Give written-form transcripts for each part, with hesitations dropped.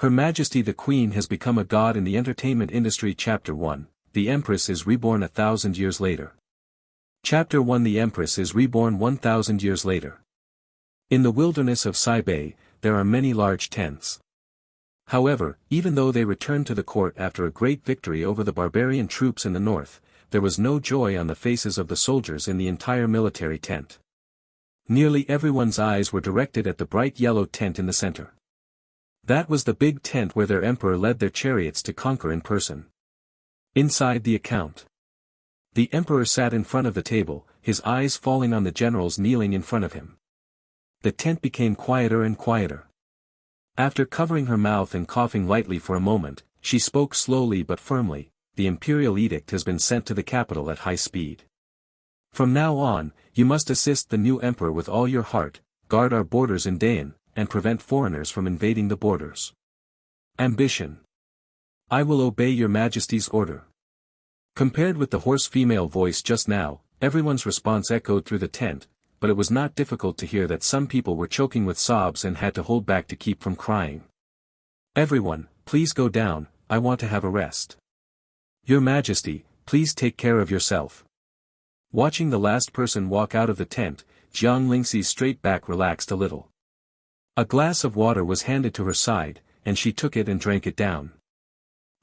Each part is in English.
Her Majesty the Queen has become a god in the entertainment industry. Chapter 1, The Empress is reborn 1,000 years later. Chapter 1 The Empress is reborn 1,000 years later. In the wilderness of Saga, there are many large tents. However, even though they returned to the court after a great victory over the barbarian troops in the north, there was no joy on the faces of the soldiers in the entire military tent. Nearly everyone's eyes were directed at the bright yellow tent in the center. That was the big tent where their emperor led their chariots to conquer in person. Inside the account, the emperor sat in front of the table, his eyes falling on the generals kneeling in front of him. The tent became quieter and quieter. After covering her mouth and coughing lightly for a moment, she spoke slowly but firmly. The imperial edict has been sent to the capital at high speed. From now on, you must assist the new emperor with all your heart, guard our borders in Dayan, and prevent foreigners from invading the borders. Ambition. I will obey your Majesty's order. Compared with the hoarse female voice just now, everyone's response echoed through the tent, but it was not difficult to hear that some people were choking with sobs and had to hold back to keep from crying. Everyone, please go down, I want to have a rest. Your Majesty, please take care of yourself. Watching the last person walk out of the tent, Jiang Lingxi's straight back relaxed a little. A glass of water was handed to her side, and she took it and drank it down.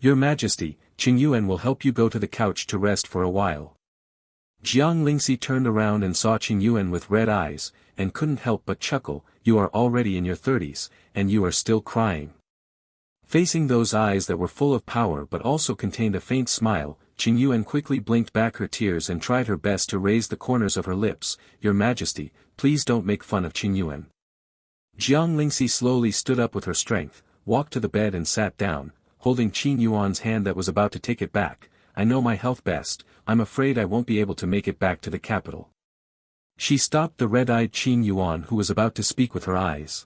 Your Majesty, Qing Yuan will help you go to the couch to rest for a while. Jiang Lingxi turned around and saw Qing Yuan with red eyes, and couldn't help but chuckle. You are already in your 30s, and you are still crying. Facing those eyes that were full of power but also contained a faint smile, Qing Yuan quickly blinked back her tears and tried her best to raise the corners of her lips. Your Majesty, please don't make fun of Qing Yuan. Jiang Lingxi slowly stood up with her strength, walked to the bed and sat down, holding Qing Yuan's hand that was about to take it back. I know my health best, I'm afraid I won't be able to make it back to the capital. She stopped the red-eyed Qing Yuan who was about to speak with her eyes.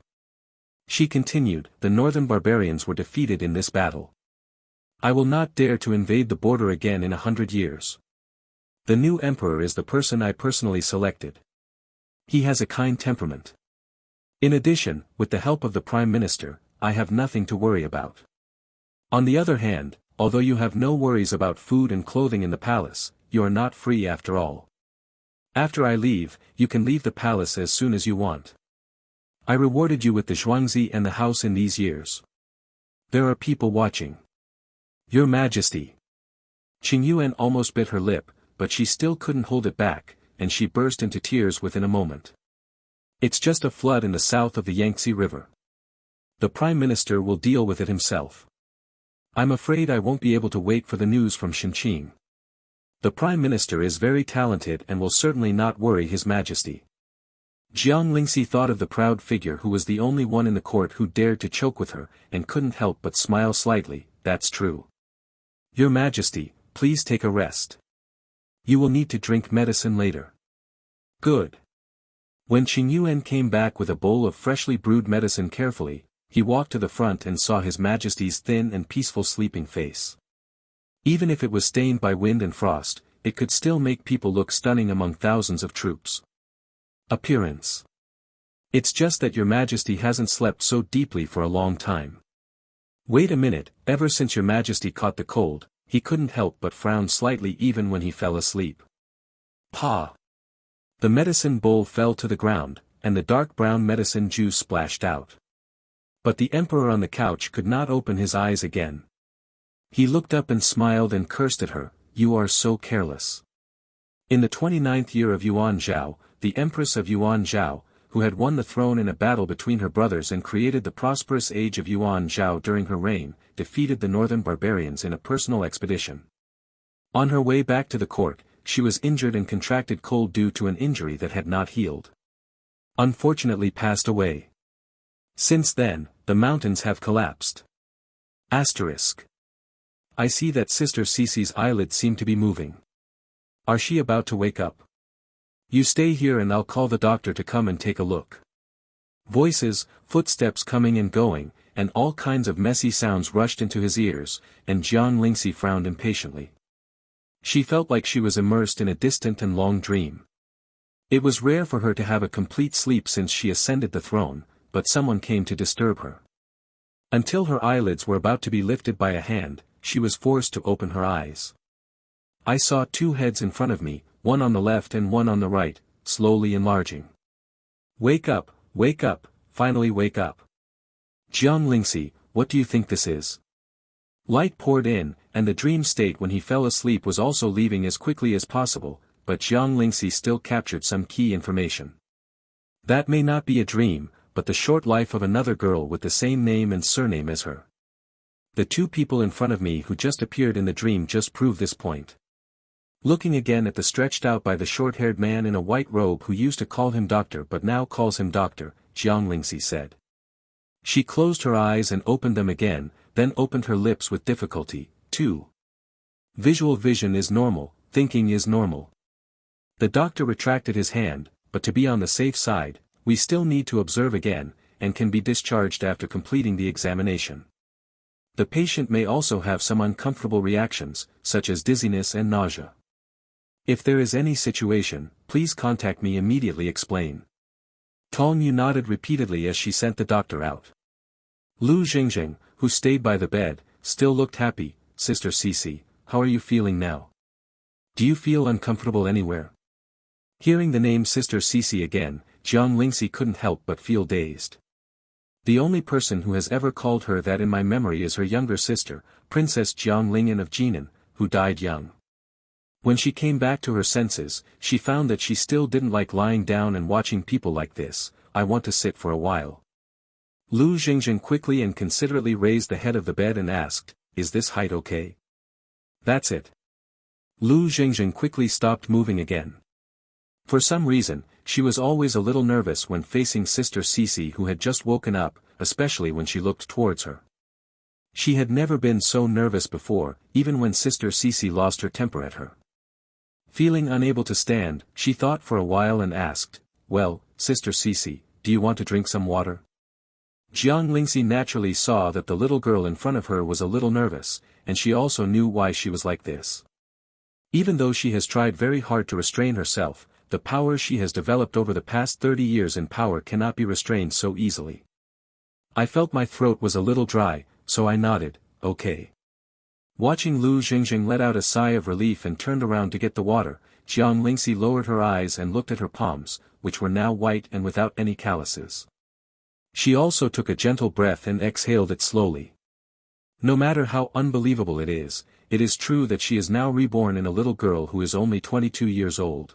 She continued, the northern barbarians were defeated in this battle. I will not dare to invade the border again in 100 years. The new emperor is the person I personally selected. He has a kind temperament. In addition, with the help of the Prime Minister, I have nothing to worry about. On the other hand, although you have no worries about food and clothing in the palace, you are not free after all. After I leave, you can leave the palace as soon as you want. I rewarded you with the Zhuangzi and the house in these years. There are people watching. Your Majesty. Qing Yuan almost bit her lip, but she still couldn't hold it back, and she burst into tears within a moment. It's just a flood in the south of the Yangtze River. The Prime Minister will deal with it himself. I'm afraid I won't be able to wait for the news from Shenqing. The Prime Minister is very talented and will certainly not worry His Majesty. Jiang Lingxi thought of the proud figure who was the only one in the court who dared to choke with her, and couldn't help but smile slightly. That's true. Your Majesty, please take a rest. You will need to drink medicine later. Good. When Qing Yuan came back with a bowl of freshly brewed medicine carefully, he walked to the front and saw His Majesty's thin and peaceful sleeping face. Even if it was stained by wind and frost, it could still make people look stunning among thousands of troops. Appearance. It's just that Your Majesty hasn't slept so deeply for a long time. Wait a minute, ever since Your Majesty caught the cold, he couldn't help but frown slightly even when he fell asleep. Pa! The medicine bowl fell to the ground, and the dark brown medicine juice splashed out. But the emperor on the couch could not open his eyes again. He looked up and smiled and cursed at her. You are so careless. In the 29th year of Yuan Zhao, the Empress of Yuan Zhao, who had won the throne in a battle between her brothers and created the prosperous age of Yuan Zhao during her reign, defeated the northern barbarians in a personal expedition. On her way back to the court, she was injured and contracted cold due to an injury that had not healed. Unfortunately passed away. Since then, the mountains have collapsed. Asterisk. I see that Sister Cece's eyelids seem to be moving. Are she about to wake up? You stay here and I'll call the doctor to come and take a look. Voices, footsteps coming and going, and all kinds of messy sounds rushed into his ears, and Jiang Lingxi frowned impatiently. She felt like she was immersed in a distant and long dream. It was rare for her to have a complete sleep since she ascended the throne, but someone came to disturb her. Until her eyelids were about to be lifted by a hand, she was forced to open her eyes. I saw two heads in front of me, one on the left and one on the right, slowly enlarging. Wake up, finally wake up. Jiang Lingxi, what do you think this is? Light poured in, and the dream state when he fell asleep was also leaving as quickly as possible, but Jiang Lingxi still captured some key information. That may not be a dream, but the short life of another girl with the same name and surname as her. The two people in front of me who just appeared in the dream just prove this point. Looking again at the stretched out by the short-haired man in a white robe who used to call him doctor but now calls him doctor, Jiang Lingxi said. She closed her eyes and opened them again, then opened her lips with difficulty, too. Visual vision is normal, thinking is normal. The doctor retracted his hand, but to be on the safe side, we still need to observe again, and can be discharged after completing the examination. The patient may also have some uncomfortable reactions, such as dizziness and nausea. If there is any situation, please contact me immediately. Explain. Tong Yu nodded repeatedly as she sent the doctor out. Lu Jingjing, who stayed by the bed, still looked happy. Sister Cece, how are you feeling now? Do you feel uncomfortable anywhere? Hearing the name Sister Cece again, Jiang Lingxi couldn't help but feel dazed. The only person who has ever called her that in my memory is her younger sister, Princess Jiang Lingyan of Jinan, who died young. When she came back to her senses, she found that she still didn't like lying down and watching people like this. I want to sit for a while. Lu Jingjin quickly and considerately raised the head of the bed and asked, is this height okay? That's it. Lu Jingjin quickly stopped moving again. For some reason, she was always a little nervous when facing Sister Cece who had just woken up, especially when she looked towards her. She had never been so nervous before, even when Sister Cece lost her temper at her. Feeling unable to stand, she thought for a while and asked, well, Sister Cece, do you want to drink some water? Jiang Lingxi naturally saw that the little girl in front of her was a little nervous, and she also knew why she was like this. Even though she has tried very hard to restrain herself, the power she has developed over the past 30 years in power cannot be restrained so easily. I felt my throat was a little dry, so I nodded, okay. Watching Lu Jingjing let out a sigh of relief and turned around to get the water, Jiang Lingxi lowered her eyes and looked at her palms, which were now white and without any calluses. She also took a gentle breath and exhaled it slowly. No matter how unbelievable it is true that she is now reborn in a little girl who is only 22 years old.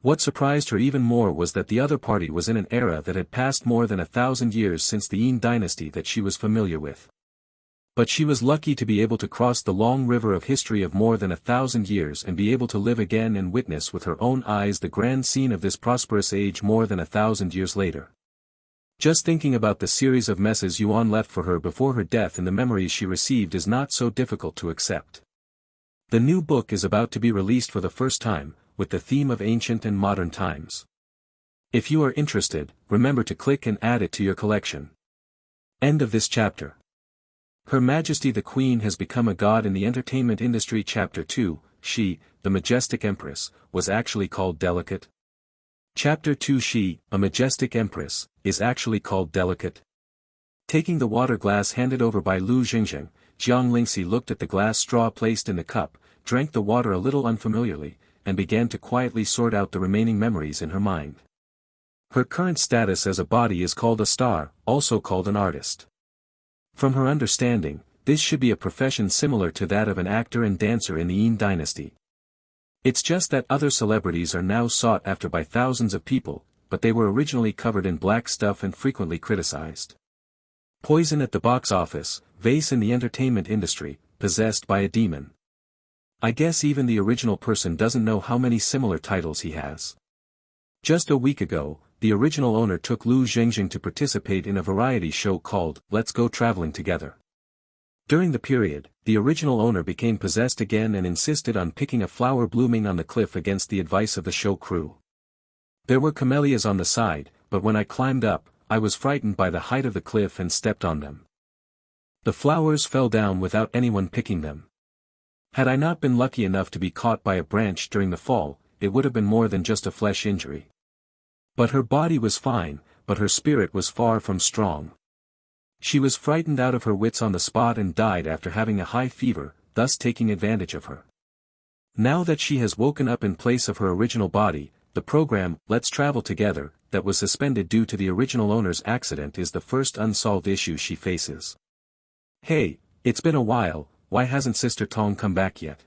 What surprised her even more was that the other party was in an era that had passed more than 1,000 years since the Yin dynasty that she was familiar with. But she was lucky to be able to cross the long river of history of more than 1,000 years and be able to live again and witness with her own eyes the grand scene of this prosperous age more than 1,000 years later. Just thinking about the series of messes Yuan left for her before her death and the memories she received is not so difficult to accept. The new book is about to be released for the first time, with the theme of ancient and modern times. If you are interested, remember to click and add it to your collection. End of this chapter. Her Majesty the Queen has become a god in the entertainment industry. Chapter 2, she, the majestic empress, was actually called delicate. Chapter 2, she, a majestic empress, is actually called delicate. Taking the water glass handed over by Lu Jingjing, Jiang Lingxi looked at the glass straw placed in the cup, drank the water a little unfamiliarly, and began to quietly sort out the remaining memories in her mind. Her current status as a body is called a star, also called an artist. From her understanding, this should be a profession similar to that of an actor and dancer in the Yin dynasty. It's just that other celebrities are now sought after by thousands of people, but they were originally covered in black stuff and frequently criticized. Poison at the box office, vase in the entertainment industry, possessed by a demon. I guess even the original person doesn't know how many similar titles he has. Just a week ago, the original owner took Lu Jingjing to participate in a variety show called, Let's Go Traveling Together. During the period, the original owner became possessed again and insisted on picking a flower blooming on the cliff against the advice of the show crew. There were camellias on the side, but when I climbed up, I was frightened by the height of the cliff and stepped on them. The flowers fell down without anyone picking them. Had I not been lucky enough to be caught by a branch during the fall, it would have been more than just a flesh injury. But her body was fine, but her spirit was far from strong. She was frightened out of her wits on the spot and died after having a high fever, thus taking advantage of her. Now that she has woken up in place of her original body, the program, Let's Travel Together, that was suspended due to the original owner's accident is the first unsolved issue she faces. Hey, it's been a while, why hasn't Sister Tong come back yet?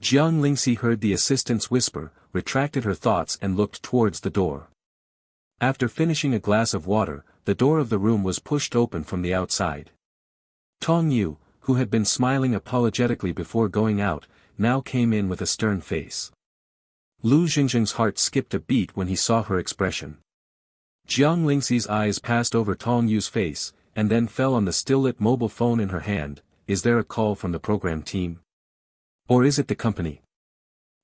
Jiang Lingxi heard the assistant's whisper, retracted her thoughts and looked towards the door. After finishing a glass of water, the door of the room was pushed open from the outside. Tong Yu, who had been smiling apologetically before going out, now came in with a stern face. Lu Xingxing's heart skipped a beat when he saw her expression. Jiang Lingxi's eyes passed over Tong Yu's face, and then fell on the still-lit mobile phone in her hand. Is there a call from the program team? Or is it the company?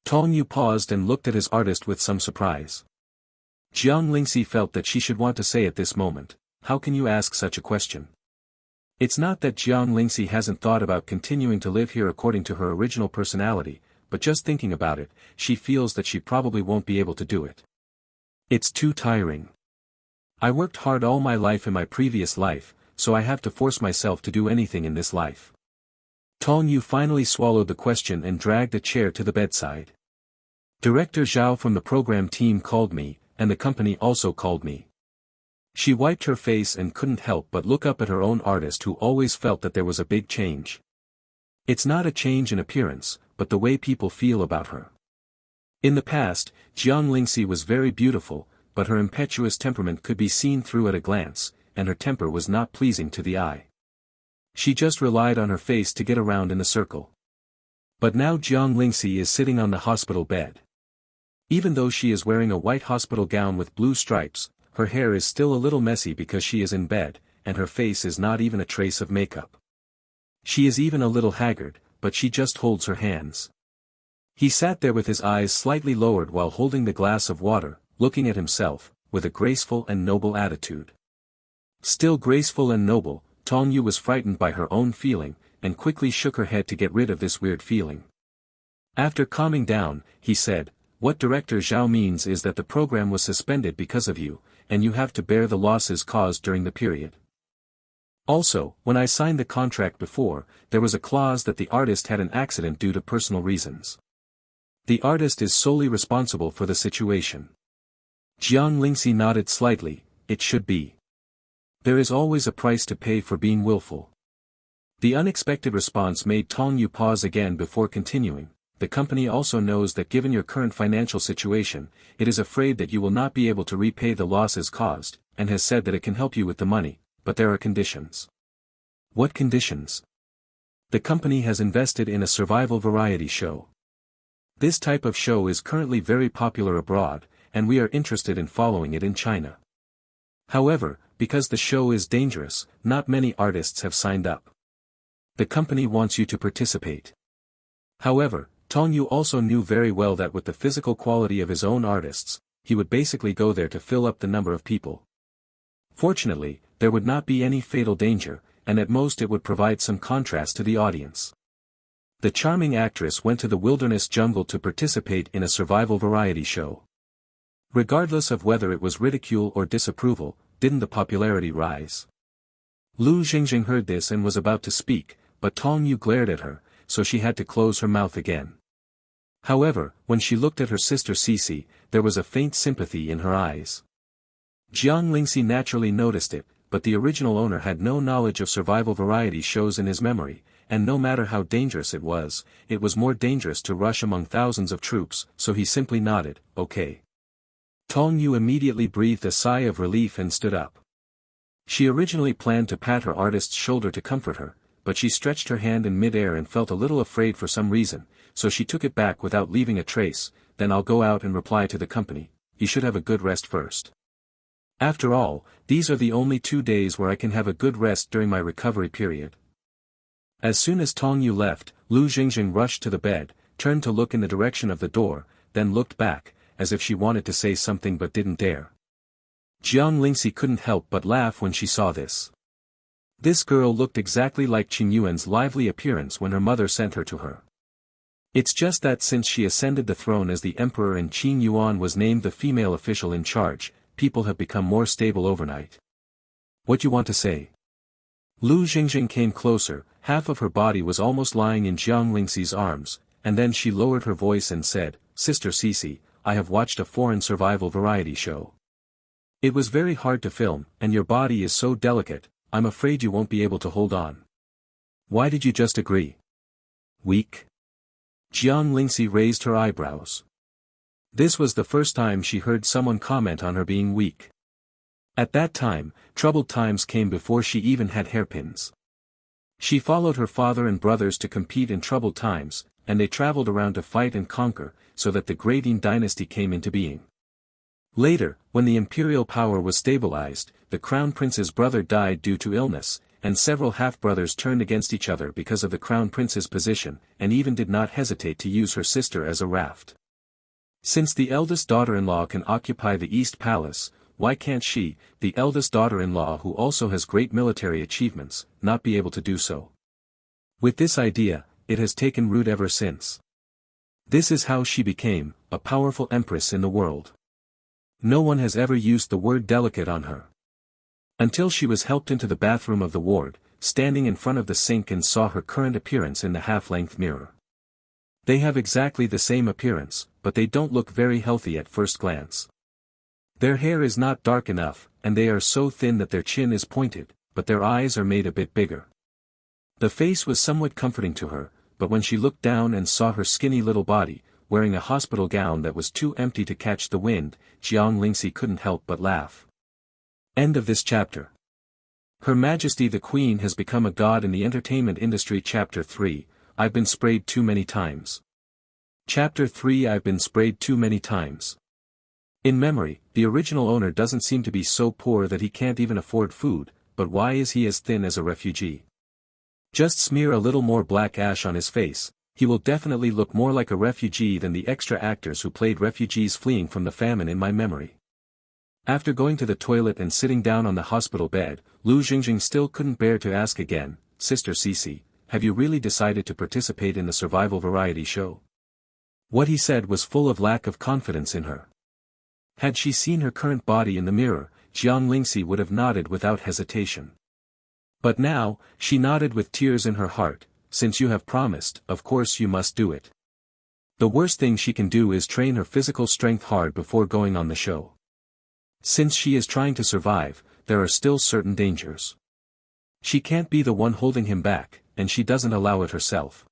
Tong Yu paused and looked at his artist with some surprise. Jiang Lingxi felt that she should want to say at this moment, how can you ask such a question? It's not that Jiang Lingxi hasn't thought about continuing to live here according to her original personality, but just thinking about it, she feels that she probably won't be able to do it. It's too tiring. I worked hard all my life in my previous life, so I have to force myself to do anything in this life. Tong Yu finally swallowed the question and dragged a chair to the bedside. Director Zhao from the program team called me, and the company also called me. She wiped her face and couldn't help but look up at her own artist who always felt that there was a big change. It's not a change in appearance, but the way people feel about her. In the past, Jiang Lingxi was very beautiful, but her impetuous temperament could be seen through at a glance, and her temper was not pleasing to the eye. She just relied on her face to get around in the circle. But now Jiang Lingxi is sitting on the hospital bed. Even though she is wearing a white hospital gown with blue stripes, her hair is still a little messy because she is in bed, and her face is not even a trace of makeup. She is even a little haggard, but she just holds her hands. He sat there with his eyes slightly lowered while holding the glass of water, looking at himself, with a graceful and noble attitude. Still graceful and noble, Tong Yu was frightened by her own feeling, and quickly shook her head to get rid of this weird feeling. After calming down, he said, what Director Zhao means is that the program was suspended because of you, and you have to bear the losses caused during the period. Also, when I signed the contract before, there was a clause that the artist had an accident due to personal reasons. The artist is solely responsible for the situation. Jiang Lingxi nodded slightly, it should be. There is always a price to pay for being willful. The unexpected response made Tong Yu pause again before continuing. The company also knows that given your current financial situation, it is afraid that you will not be able to repay the losses caused, and has said that it can help you with the money, but there are conditions. What conditions? The company has invested in a survival variety show. This type of show is currently very popular abroad, and we are interested in following it in China. However, because the show is dangerous, not many artists have signed up. The company wants you to participate. However, Tong Yu also knew very well that with the physical quality of his own artists, he would basically go there to fill up the number of people. Fortunately, there would not be any fatal danger, and at most it would provide some contrast to the audience. The charming actress went to the wilderness jungle to participate in a survival variety show. Regardless of whether it was ridicule or disapproval, didn't the popularity rise? Lu Xingxing heard this and was about to speak, but Tong Yu glared at her, so she had to close her mouth again. However, when she looked at her sister Cece, there was a faint sympathy in her eyes. Jiang Lingxi naturally noticed it, but the original owner had no knowledge of survival variety shows in his memory, and no matter how dangerous it was more dangerous to rush among thousands of troops, so he simply nodded, okay. Tong Yu immediately breathed a sigh of relief and stood up. She originally planned to pat her artist's shoulder to comfort her, but she stretched her hand in mid-air and felt a little afraid for some reason, so she took it back without leaving a trace. Then I'll go out and reply to the company. You should have a good rest first. After all, these are the only 2 days where I can have a good rest during my recovery period. As soon as Tong Yu left, Lu Xingxing rushed to the bed, turned to look in the direction of the door, then looked back, as if she wanted to say something but didn't dare. Jiang Lingxi couldn't help but laugh when she saw this. This girl looked exactly like Qin Yuan's lively appearance when her mother sent her to her. It's just that since she ascended the throne as the emperor and Qin Yuan was named the female official in charge, people have become more stable overnight. What you want to say? Lu Jingjing came closer, half of her body was almost lying in Jiang Lingxi's arms, and then she lowered her voice and said, "Sister Cece, I have watched a foreign survival variety show. It was very hard to film, and your body is so delicate, I'm afraid you won't be able to hold on. Why did you just agree? Weak?" Jiang Lingxi raised her eyebrows. This was the first time she heard someone comment on her being weak. At that time, troubled times came before she even had hairpins. She followed her father and brothers to compete in troubled times, and they traveled around to fight and conquer, so that the Great Yin dynasty came into being. Later, when the imperial power was stabilized, the crown prince's brother died due to illness, and several half-brothers turned against each other because of the crown prince's position, and even did not hesitate to use her sister as a raft. Since the eldest daughter-in-law can occupy the East Palace, why can't she, the eldest daughter-in-law who also has great military achievements, not be able to do so? With this idea, it has taken root ever since. This is how she became a powerful empress in the world. No one has ever used the word delicate on her. Until she was helped into the bathroom of the ward, standing in front of the sink and saw her current appearance in the half-length mirror. They have exactly the same appearance, but they don't look very healthy at first glance. Their hair is not dark enough, and they are so thin that their chin is pointed, but their eyes are made a bit bigger. The face was somewhat comforting to her, but when she looked down and saw her skinny little body, wearing a hospital gown that was too empty to catch the wind, Jiang Lingxi couldn't help but laugh. End of this chapter. Her Majesty the Queen has become a god in the entertainment industry. Chapter 3, I've been sprayed too many times. Chapter 3, I've been sprayed too many times. In memory, the original owner doesn't seem to be so poor that he can't even afford food, but why is he as thin as a refugee? Just smear a little more black ash on his face, he will definitely look more like a refugee than the extra actors who played refugees fleeing from the famine in my memory. After going to the toilet and sitting down on the hospital bed, Lu Jingjing still couldn't bear to ask again, "Sister Cece, have you really decided to participate in the survival variety show?" What he said was full of lack of confidence in her. Had she seen her current body in the mirror, Jiang Lingxi would have nodded without hesitation. But now, she nodded with tears in her heart, "Since you have promised, of course you must do it." The worst thing she can do is train her physical strength hard before going on the show. Since she is trying to survive, there are still certain dangers. She can't be the one holding him back, and she doesn't allow it herself.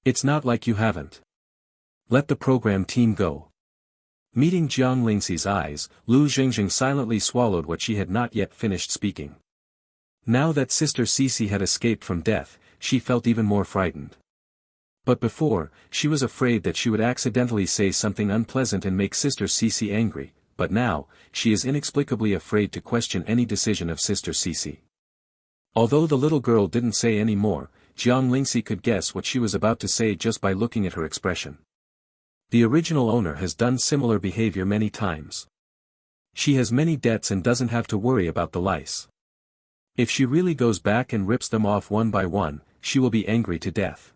It's not like you haven't. Let the program team go. Meeting Jiang Lingxi's eyes, Lu Jingjing silently swallowed what she had not yet finished speaking. Now that Sister Cece had escaped from death, she felt even more frightened. But before, she was afraid that she would accidentally say something unpleasant and make Sister Cece angry. But now, she is inexplicably afraid to question any decision of Sister Cece. Although the little girl didn't say any more, Jiang Lingxi could guess what she was about to say just by looking at her expression. The original owner has done similar behavior many times. She has many debts and doesn't have to worry about the lice. If she really goes back and rips them off one by one, she will be angry to death.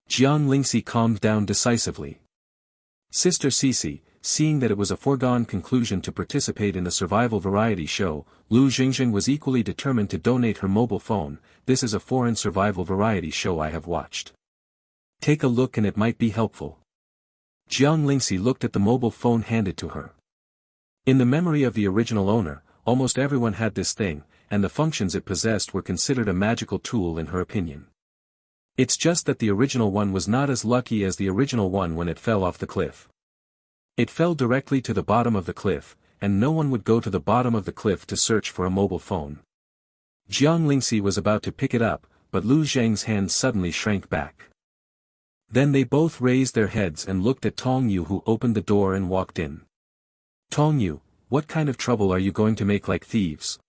Jiang Lingxi calmed down decisively. Sister Cece, seeing that it was a foregone conclusion to participate in the survival variety show, Lu Jingjing was equally determined to donate her mobile phone. "This is a foreign survival variety show I have watched. Take a look and it might be helpful." Jiang Lingxi looked at the mobile phone handed to her. In the memory of the original owner, almost everyone had this thing, and the functions it possessed were considered a magical tool in her opinion. It's just that the original one was not as lucky as the original one when it fell off the cliff. It fell directly to the bottom of the cliff, and no one would go to the bottom of the cliff to search for a mobile phone. Jiang Lingxi was about to pick it up, but Lu Zheng's hand suddenly shrank back. Then they both raised their heads and looked at Tong Yu, who opened the door and walked in. "Tong Yu, what kind of trouble are you going to make like thieves?"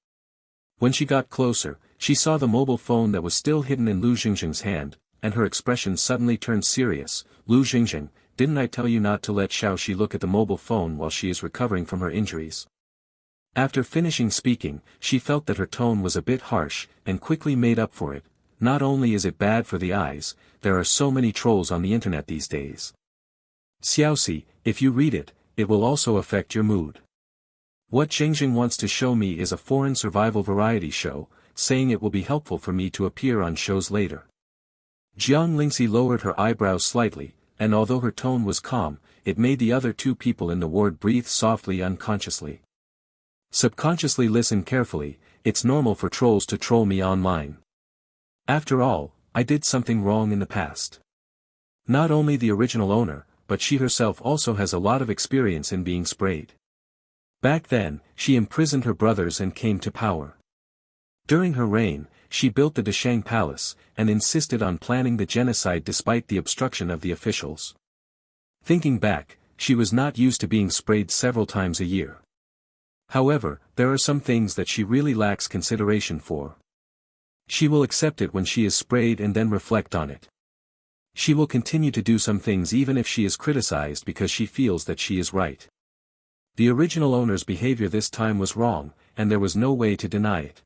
When she got closer, she saw the mobile phone that was still hidden in Lu Jingjing's hand, and her expression suddenly turned serious. "Lu Jingjing, didn't I tell you not to let Xiaoxi look at the mobile phone while she is recovering from her injuries?" After finishing speaking, she felt that her tone was a bit harsh, and quickly made up for it. "Not only is it bad for the eyes, there are so many trolls on the internet these days. Xiaoxi, if you read it, it will also affect your mood. What Jingjing wants to show me is a foreign survival variety show, saying it will be helpful for me to appear on shows later. Jiang Lingxi lowered her eyebrows slightly, and although her tone was calm, it made the other two people in the ward breathe softly unconsciously. Subconsciously listen carefully, it's normal for trolls to troll me online. After all, I did something wrong in the past. Not only the original owner, but she herself also has a lot of experience in being sprayed. Back then, she imprisoned her brothers and came to power. During her reign, she built the Deshang Palace, and insisted on planning the genocide despite the obstruction of the officials. Thinking back, she was not used to being sprayed several times a year. However, there are some things that she really lacks consideration for. She will accept it when she is sprayed and then reflect on it. She will continue to do some things even if she is criticized because she feels that she is right. The original owner's behavior this time was wrong, and there was no way to deny it.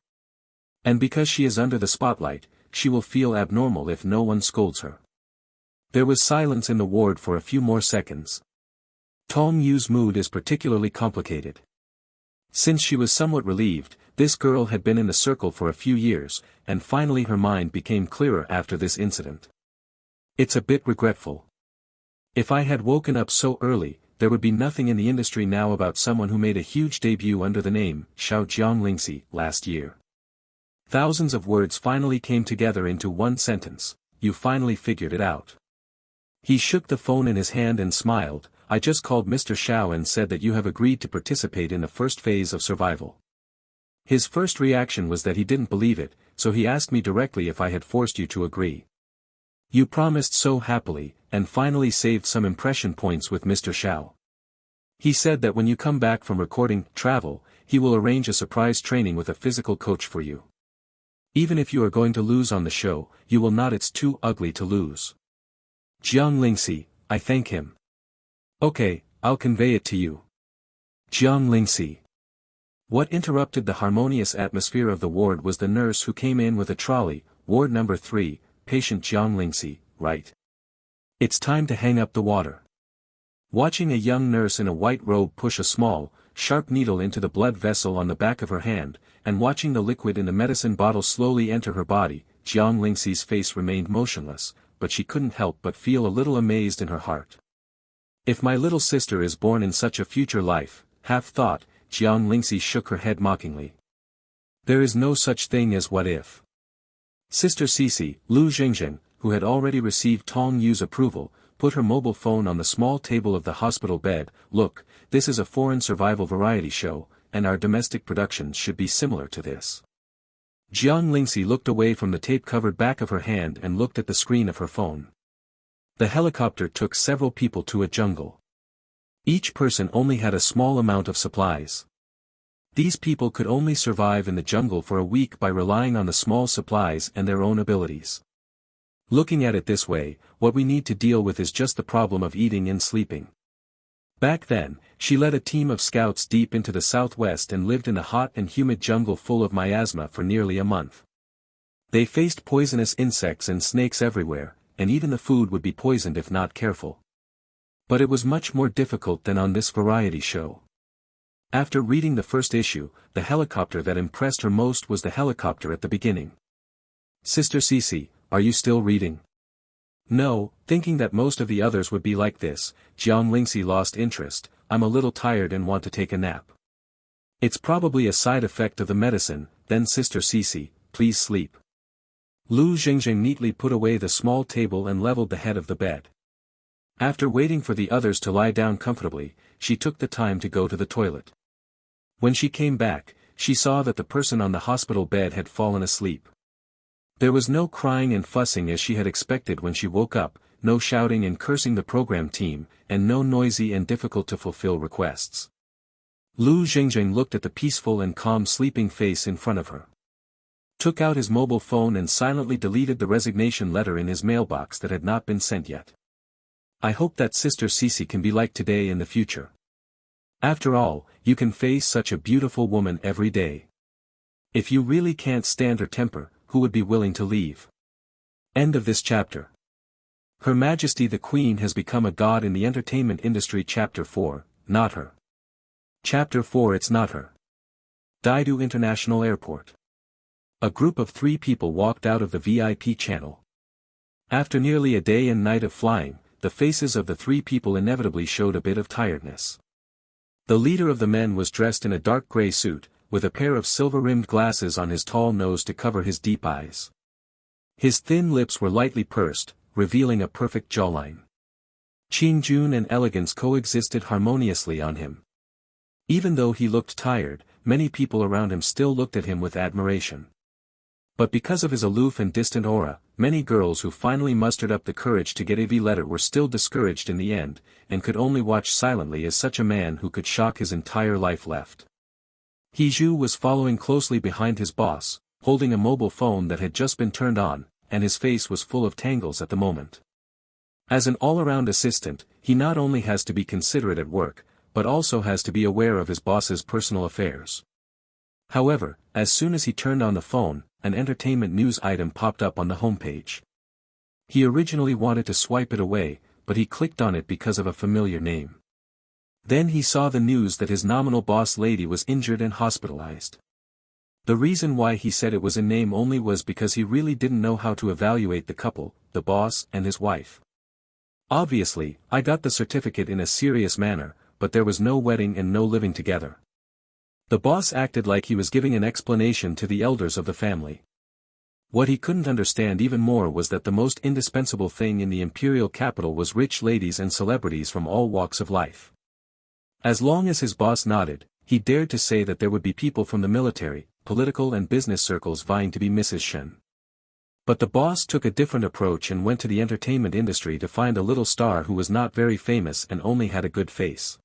And because she is under the spotlight, she will feel abnormal if no one scolds her. There was silence in the ward for a few more seconds. Tong Yu's mood is particularly complicated. Since she was somewhat relieved, this girl had been in the circle for a few years, and finally her mind became clearer after this incident. It's a bit regretful. If I had woken up so early, there would be nothing in the industry now about someone who made a huge debut under the name Xiao Jiang Lingxi last year. Thousands of words finally came together into one sentence. You finally figured it out. He shook the phone in his hand and smiled. I just called Mr. Xiao and said that you have agreed to participate in the first phase of survival. His first reaction was that he didn't believe it, so he asked me directly if I had forced you to agree. You promised so happily, and finally saved some impression points with Mr. Xiao. He said that when you come back from recording Travel, he will arrange a surprise training with a physical coach for you. Even if you are going to lose on the show, you will not. It's too ugly to lose. Jiang Lingxi, I thank him. Okay, I'll convey it to you. Jiang Lingxi. What interrupted the harmonious atmosphere of the ward was the nurse who came in with a trolley. Ward number 3, patient Jiang Lingxi, right? It's time to hang up the water. Watching a young nurse in a white robe push a small, sharp needle into the blood vessel on the back of her hand, and watching the liquid in the medicine bottle slowly enter her body, Jiang Lingxi's face remained motionless, but she couldn't help but feel a little amazed in her heart. If my little sister is born in such a future life, half thought, Jiang Lingxi shook her head mockingly. There is no such thing as what if. Sister Cece, Lu Jingzhen, who had already received Tong Yu's approval, put her mobile phone on the small table of the hospital bed. Look, this is a foreign survival variety show, and our domestic productions should be similar to this. Jiang Lingxi looked away from the tape-covered back of her hand and looked at the screen of her phone. The helicopter took several people to a jungle. Each person only had a small amount of supplies. These people could only survive in the jungle for a week by relying on the small supplies and their own abilities. Looking at it this way, what we need to deal with is just the problem of eating and sleeping. Back then, she led a team of scouts deep into the southwest and lived in a hot and humid jungle full of miasma for nearly a month. They faced poisonous insects and snakes everywhere, and even the food would be poisoned if not careful. But it was much more difficult than on this variety show. After reading the first issue, the helicopter that impressed her most was the helicopter at the beginning. Sister Cece, are you still reading? No, thinking that most of the others would be like this, Jiang Lingxi lost interest. I'm a little tired and want to take a nap. It's probably a side effect of the medicine. Then Sister Cece, please sleep. Lu Jingzhen neatly put away the small table and leveled the head of the bed. After waiting for the others to lie down comfortably, she took the time to go to the toilet. When she came back, she saw that the person on the hospital bed had fallen asleep. There was no crying and fussing as she had expected when she woke up, no shouting and cursing the program team, and no noisy and difficult-to-fulfill requests. Lu Jingzhen looked at the peaceful and calm sleeping face in front of her. Took out his mobile phone and silently deleted the resignation letter in his mailbox that had not been sent yet. I hope that Sister Cece can be like today in the future. After all, you can face such a beautiful woman every day. If you really can't stand her temper, who would be willing to leave? End of this chapter. Her Majesty the Queen has become a god in the entertainment industry. Chapter 4, not her. Chapter 4 It's not her. Daidu International Airport. A group of 3 people walked out of the VIP channel. After nearly a day and night of flying, the faces of the 3 people inevitably showed a bit of tiredness. The leader of the men was dressed in a dark gray suit, with a pair of silver-rimmed glasses on his tall nose to cover his deep eyes. His thin lips were lightly pursed, revealing a perfect jawline. Qing-jun and elegance coexisted harmoniously on him. Even though he looked tired, many people around him still looked at him with admiration. But because of his aloof and distant aura, many girls who finally mustered up the courage to get a V letter were still discouraged in the end, and could only watch silently as such a man who could shock his entire life left. He was following closely behind his boss, holding a mobile phone that had just been turned on, and his face was full of tangles at the moment. As an all-around assistant, he not only has to be considerate at work, but also has to be aware of his boss's personal affairs. However, as soon as he turned on the phone, an entertainment news item popped up on the homepage. He originally wanted to swipe it away, but he clicked on it because of a familiar name. Then he saw the news that his nominal boss lady was injured and hospitalized. The reason why he said it was in name only was because he really didn't know how to evaluate the couple, the boss and his wife. Obviously, I got the certificate in a serious manner, but there was no wedding and no living together. The boss acted like he was giving an explanation to the elders of the family. What he couldn't understand even more was that the most indispensable thing in the imperial capital was rich ladies and celebrities from all walks of life. As long as his boss nodded, he dared to say that there would be people from the military, political and business circles vying to be Mrs. Shen. But the boss took a different approach and went to the entertainment industry to find a little star who was not very famous and only had a good face.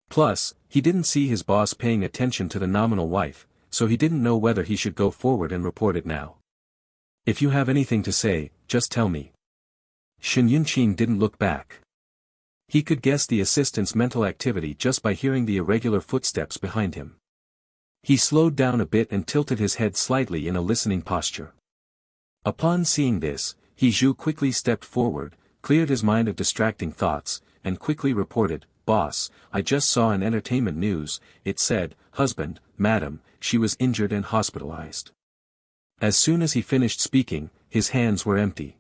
Plus, he didn't see his boss paying attention to the nominal wife, so he didn't know whether he should go forward and report it now. If you have anything to say, just tell me. Shen Yunqing didn't look back. He could guess the assistant's mental activity just by hearing the irregular footsteps behind him. He slowed down a bit and tilted his head slightly in a listening posture. Upon seeing this, He quickly stepped forward, cleared his mind of distracting thoughts, and quickly reported, "Boss, I just saw an entertainment news. It said, husband, madam, she was injured and hospitalized." As soon as he finished speaking, his hands were empty.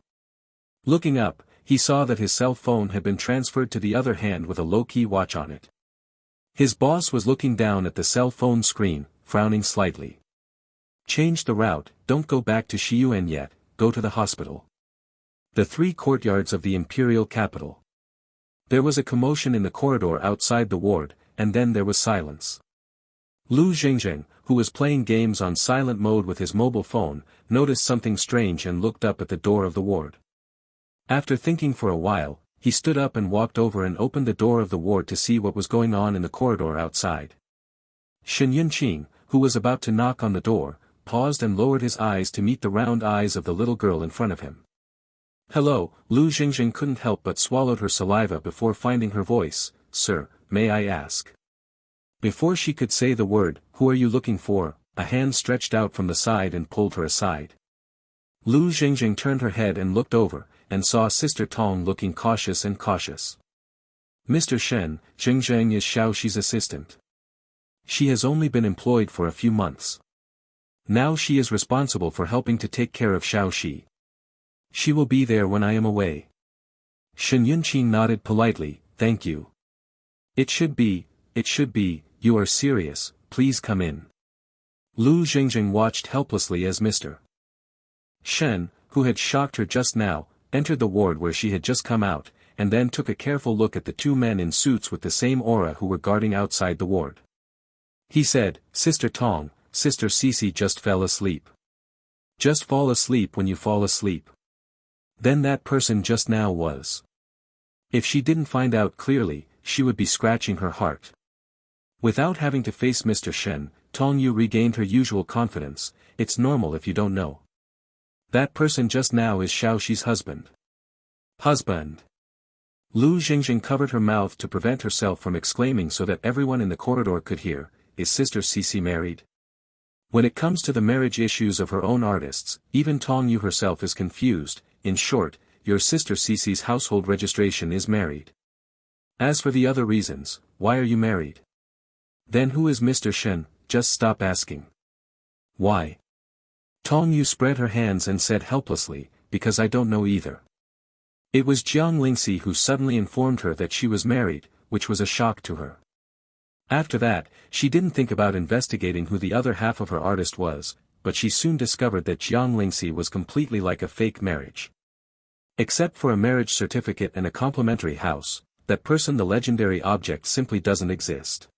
Looking up, he saw that his cell phone had been transferred to the other hand with a low-key watch on it. His boss was looking down at the cell phone screen, frowning slightly. "Change the route, don't go back to Shiyuan yet, go to the hospital." The 3 courtyards of the imperial capital. There was a commotion in the corridor outside the ward, and then there was silence. Lu Jingzheng, who was playing games on silent mode with his mobile phone, noticed something strange and looked up at the door of the ward. After thinking for a while, he stood up and walked over and opened the door of the ward to see what was going on in the corridor outside. Shen Yunqing, who was about to knock on the door, paused and lowered his eyes to meet the round eyes of the little girl in front of him. "Hello," Lu Jingzheng couldn't help but swallowed her saliva before finding her voice. "Sir, may I ask?" Before she could say the word, "Who are you looking for?" a hand stretched out from the side and pulled her aside. Lu Jingzheng turned her head and looked over, and saw Sister Tong looking cautious. "Mr. Shen, Jingzheng is Xiaoxi's assistant. She has only been employed for a few months. Now she is responsible for helping to take care of Xiaoxi. She will be there when I am away." Shen Yunqing nodded politely, "Thank you. It should be, you are serious, please come in." Lu Jingzheng watched helplessly as Mr. Shen, who had shocked her just now, entered the ward where she had just come out, and then took a careful look at the 2 men in suits with the same aura who were guarding outside the ward. He said, "Sister Tong, Sister Cece just fell asleep. Just fall asleep when you fall asleep. Then that person just now was. If she didn't find out clearly, she would be scratching her heart." Without having to face Mr. Shen, Tong Yu regained her usual confidence. "It's normal if you don't know. That person just now is Xiaoxi's husband." "Husband?" Lu Jingzheng covered her mouth to prevent herself from exclaiming so that everyone in the corridor could hear. "Is Sister Cece married?" When it comes to the marriage issues of her own artists, even Tong Yu herself is confused. "In short, your Sister Cece's household registration is married. As for the other reasons, why are you married? Then who is Mr. Shen? Just stop asking. Why?" Tong Yu spread her hands and said helplessly, because I don't know either. It was Jiang Lingxi who suddenly informed her that she was married, which was a shock to her. After that, she didn't think about investigating who the other half of her artist was, but she soon discovered that Jiang Lingxi was completely like a fake marriage. Except for a marriage certificate and a complimentary house, that person, the legendary object, simply doesn't exist.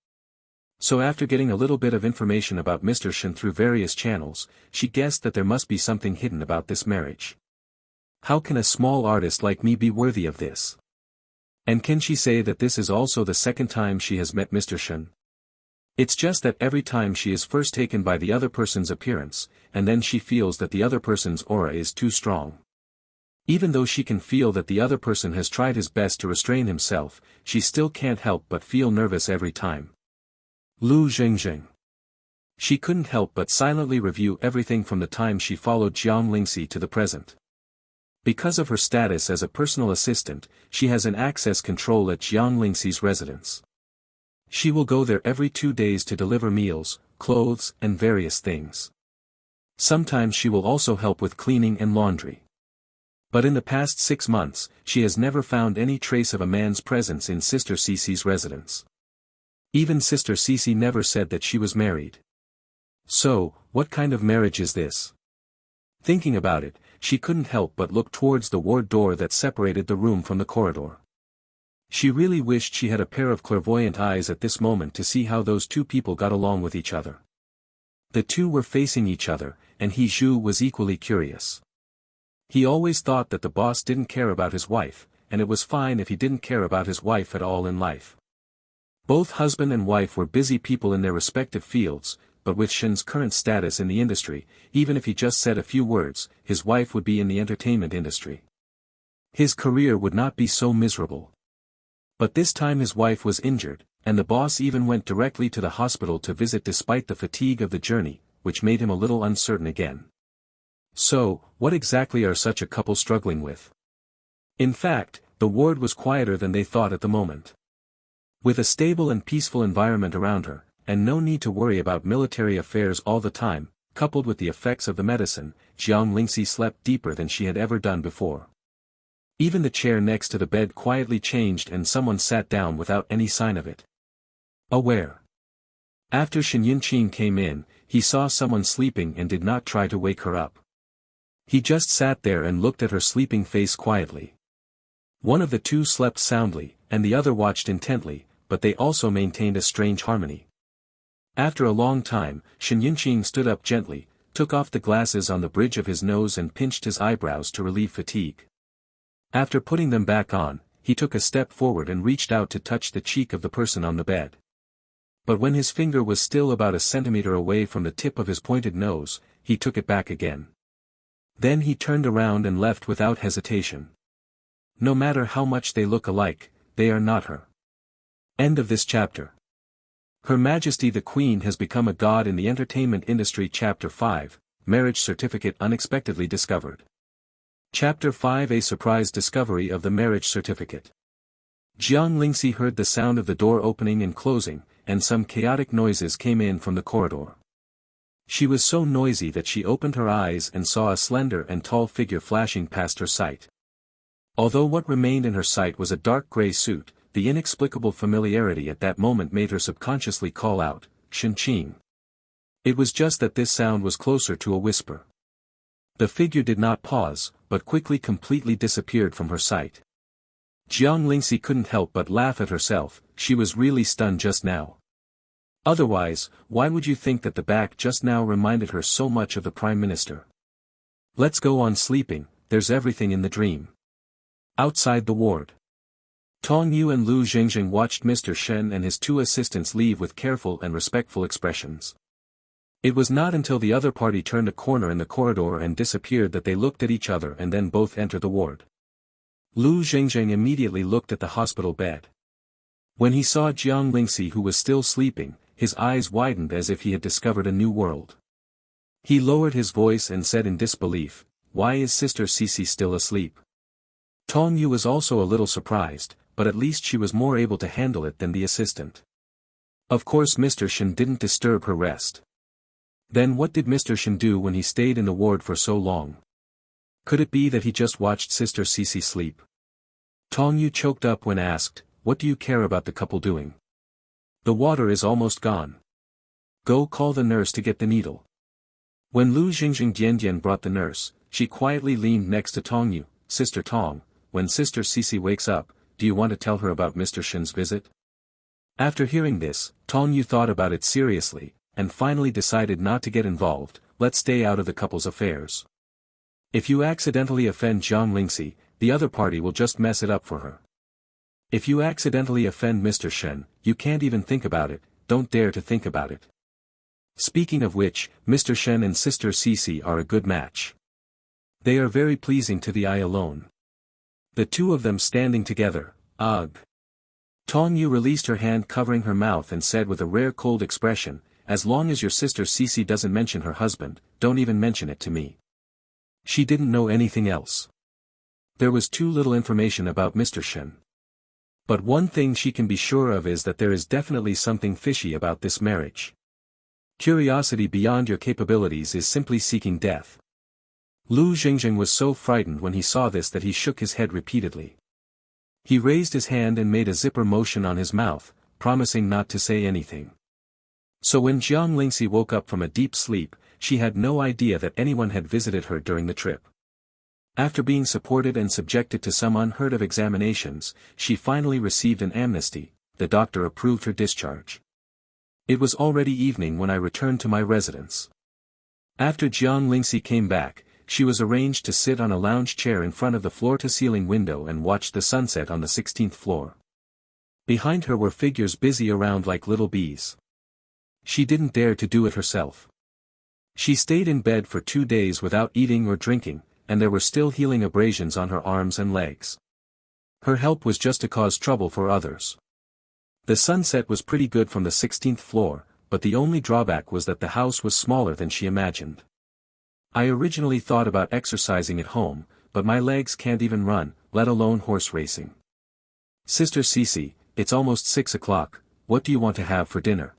So after getting a little bit of information about Mr. Shen through various channels, she guessed that there must be something hidden about this marriage. How can a small artist like me be worthy of this? And can she say that this is also the second time she has met Mr. Shen? It's just that every time she is first taken by the other person's appearance, and then she feels that the other person's aura is too strong. Even though she can feel that the other person has tried his best to restrain himself, she still can't help but feel nervous every time. Lu Zhengzheng. She couldn't help but silently review everything from the time she followed Jiang Lingxi to the present. Because of her status as a personal assistant, she has an access control at Jiang Lingxi's residence. She will go there every 2 days to deliver meals, clothes, and various things. Sometimes she will also help with cleaning and laundry. But in the past 6 months, she has never found any trace of a man's presence in Sister Cece's residence. Even Sister Cece never said that she was married. So, what kind of marriage is this? Thinking about it, she couldn't help but look towards the ward door that separated the room from the corridor. She really wished she had a pair of clairvoyant eyes at this moment to see how those two people got along with each other. The two were facing each other, and He Zhu was equally curious. He always thought that the boss didn't care about his wife, and it was fine if he didn't care about his wife at all in life. Both husband and wife were busy people in their respective fields, but with Shen's current status in the industry, even if he just said a few words, his wife would be in the entertainment industry. His career would not be so miserable. But this time his wife was injured, and the boss even went directly to the hospital to visit despite the fatigue of the journey, which made him a little uncertain again. So, what exactly are such a couple struggling with? In fact, the ward was quieter than they thought at the moment. With a stable and peaceful environment around her, and no need to worry about military affairs all the time, coupled with the effects of the medicine, Jiang Lingxi slept deeper than she had ever done before. Even the chair next to the bed quietly changed and someone sat down without any sign of it. Aware. After Shen Yunqing came in, he saw someone sleeping and did not try to wake her up. He just sat there and looked at her sleeping face quietly. One of the two slept soundly, and the other watched intently, but they also maintained a strange harmony. After a long time, Shen Yunqing stood up gently, took off the glasses on the bridge of his nose and pinched his eyebrows to relieve fatigue. After putting them back on, he took a step forward and reached out to touch the cheek of the person on the bed. But when his finger was still about a centimeter away from the tip of his pointed nose, he took it back again. Then he turned around and left without hesitation. No matter how much they look alike, they are not her. End of this chapter. Her Majesty the Queen has become a god in the entertainment industry. Chapter 5, Marriage Certificate unexpectedly discovered. Chapter 5, A surprise discovery of the marriage certificate. Jiang Lingxi heard the sound of the door opening and closing, and some chaotic noises came in from the corridor. She was so noisy that she opened her eyes and saw a slender and tall figure flashing past her sight. Although what remained in her sight was a dark gray suit, the inexplicable familiarity at that moment made her subconsciously call out, "Shen Qing." It was just that this sound was closer to a whisper. The figure did not pause, but quickly completely disappeared from her sight. Jiang Lingxi couldn't help but laugh at herself. She was really stunned just now. Otherwise, why would you think that the back just now reminded her so much of the Prime Minister? Let's go on sleeping, there's everything in the dream. Outside the ward. Tong Yu and Lu Zhengzheng watched Mr. Shen and his two assistants leave with careful and respectful expressions. It was not until the other party turned a corner in the corridor and disappeared that they looked at each other and then both entered the ward. Lu Zhengzheng immediately looked at the hospital bed. When he saw Jiang Lingxi, who was still sleeping, his eyes widened as if he had discovered a new world. He lowered his voice and said in disbelief, "Why is Sister Cece still asleep?" Tong Yu was also a little surprised, but at least she was more able to handle it than the assistant. Of course Mr. Shen didn't disturb her rest. Then what did Mr. Shen do when he stayed in the ward for so long? Could it be that he just watched Sister Cece sleep? Tong Yu choked up when asked, "What do you care about the couple doing? The water is almost gone. Go call the nurse to get the needle." When Lu Jingjing Diandian brought the nurse, she quietly leaned next to Tong Yu. "Sister Tong, when Sister Cece wakes up, do you want to tell her about Mr. Shen's visit?" After hearing this, Tong Yu thought about it seriously, and finally decided not to get involved. "Let's stay out of the couple's affairs. If you accidentally offend Jiang Lingxi, the other party will just mess it up for her. If you accidentally offend Mr. Shen, you can't even think about it, don't dare to think about it. Speaking of which, Mr. Shen and Sister Cece are a good match. They are very pleasing to the eye alone. The two of them standing together, ugh." Tong Yu released her hand covering her mouth and said with a rare cold expression, "As long as your Sister Cece doesn't mention her husband, don't even mention it to me." She didn't know anything else. There was too little information about Mr. Shen. But one thing she can be sure of is that there is definitely something fishy about this marriage. Curiosity beyond your capabilities is simply seeking death. Lu Jingjing was so frightened when he saw this that he shook his head repeatedly. He raised his hand and made a zipper motion on his mouth, promising not to say anything. So when Jiang Lingxi woke up from a deep sleep, she had no idea that anyone had visited her during the trip. After being supported and subjected to some unheard-of examinations, she finally received an amnesty. The doctor approved her discharge. It was already evening when I returned to my residence. After Jiang Lingxi came back, she was arranged to sit on a lounge chair in front of the floor-to-ceiling window and watch the sunset on the 16th floor. Behind her were figures busy around like little bees. She didn't dare to do it herself. She stayed in bed for 2 days without eating or drinking, and there were still healing abrasions on her arms and legs. Her help was just to cause trouble for others. The sunset was pretty good from the 16th floor, but the only drawback was that the house was smaller than she imagined. I originally thought about exercising at home, but my legs can't even run, let alone horse racing. "Sister Cece, it's almost 6 o'clock, what do you want to have for dinner?"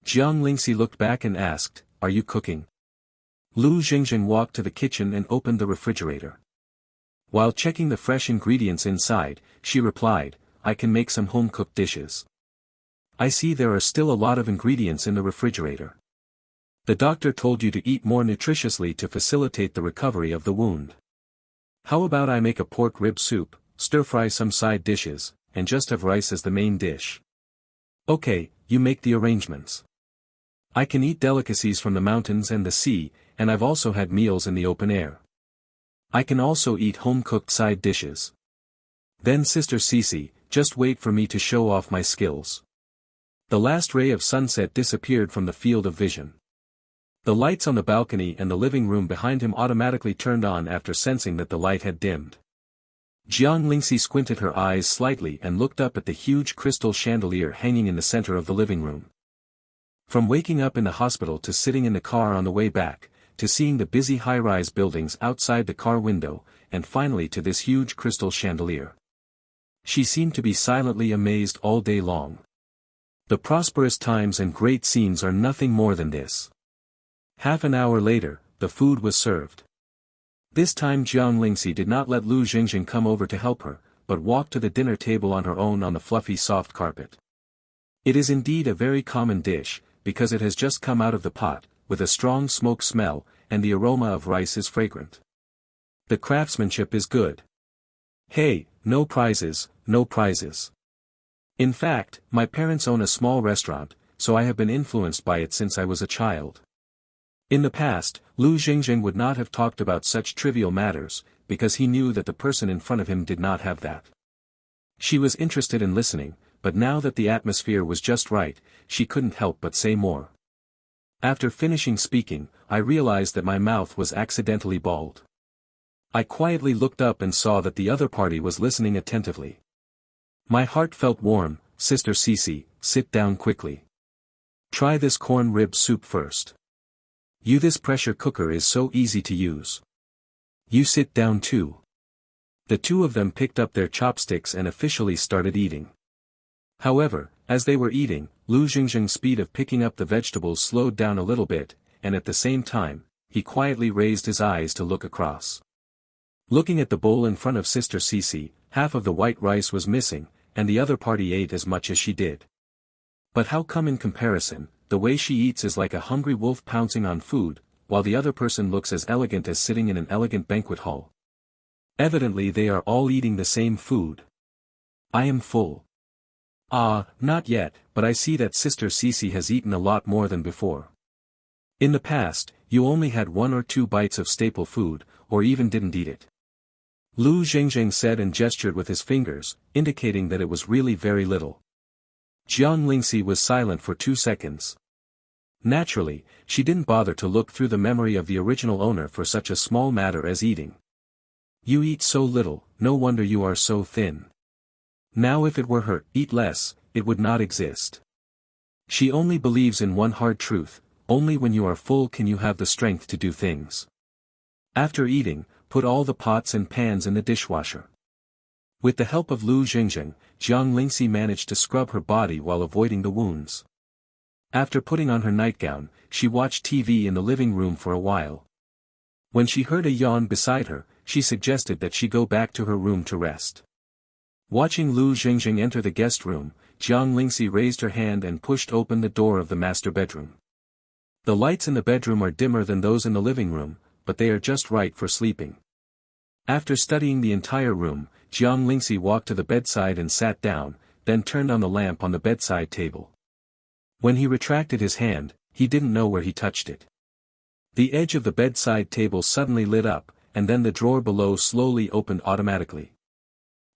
Jiang Lingxi looked back and asked, "Are you cooking?" Lu Jingjing walked to the kitchen and opened the refrigerator. While checking the fresh ingredients inside, she replied, "I can make some home-cooked dishes. I see there are still a lot of ingredients in the refrigerator. The doctor told you to eat more nutritiously to facilitate the recovery of the wound. How about I make a pork rib soup, stir-fry some side dishes, and just have rice as the main dish?" "Okay, you make the arrangements. I can eat delicacies from the mountains and the sea, and I've also had meals in the open air. I can also eat home-cooked side dishes. Then Sister Cece, just wait for me to show off my skills." The last ray of sunset disappeared from the field of vision. The lights on the balcony and the living room behind him automatically turned on after sensing that the light had dimmed. Jiang Lingxi squinted her eyes slightly and looked up at the huge crystal chandelier hanging in the center of the living room. From waking up in the hospital to sitting in the car on the way back, to seeing the busy high-rise buildings outside the car window, and finally to this huge crystal chandelier. She seemed to be silently amazed all day long. The prosperous times and great scenes are nothing more than this. Half an hour later, the food was served. This time Jiang Lingxi did not let Lu Jingjing come over to help her, but walked to the dinner table on her own on the fluffy soft carpet. It is indeed a very common dish, because it has just come out of the pot, with a strong smoke smell, and the aroma of rice is fragrant. The craftsmanship is good. Hey, no prizes, no prizes. In fact, my parents own a small restaurant, so I have been influenced by it since I was a child. In the past, Lu Jingjing would not have talked about such trivial matters, because he knew that the person in front of him did not have that. She was interested in listening, but now that the atmosphere was just right, she couldn't help but say more. After finishing speaking, I realized that my mouth was accidentally bald. I quietly looked up and saw that the other party was listening attentively. My heart felt warm. "Sister Cece, sit down quickly. Try this corn rib soup first. This pressure cooker is so easy to use. You sit down too." The two of them picked up their chopsticks and officially started eating. However, as they were eating, Lu Jingjing's speed of picking up the vegetables slowed down a little bit, and at the same time, he quietly raised his eyes to look across. Looking at the bowl in front of Sister Cece, half of the white rice was missing, and the other party ate as much as she did. But how come in comparison, the way she eats is like a hungry wolf pouncing on food, while the other person looks as elegant as sitting in an elegant banquet hall? Evidently they are all eating the same food. I am full. Ah, not yet, but I see that Sister Cece has eaten a lot more than before. In the past, you only had 1 or 2 bites of staple food, or even didn't eat it. Lu Zhengzheng said and gestured with his fingers, indicating that it was really very little. Jiang Lingxi was silent for 2 seconds. Naturally, she didn't bother to look through the memory of the original owner for such a small matter as eating. You eat so little, no wonder you are so thin. Now if it were her, eat less, it would not exist. She only believes in one hard truth, only when you are full can you have the strength to do things. After eating, put all the pots and pans in the dishwasher. With the help of Lu Zhengzheng, Jiang Lingxi managed to scrub her body while avoiding the wounds. After putting on her nightgown, she watched TV in the living room for a while. When she heard a yawn beside her, she suggested that she go back to her room to rest. Watching Lu Zhengzheng enter the guest room, Jiang Lingxi raised her hand and pushed open the door of the master bedroom. The lights in the bedroom are dimmer than those in the living room, but they are just right for sleeping. After studying the entire room, Jiang Lingxi walked to the bedside and sat down, then turned on the lamp on the bedside table. When he retracted his hand, he didn't know where he touched it. The edge of the bedside table suddenly lit up, and then the drawer below slowly opened automatically.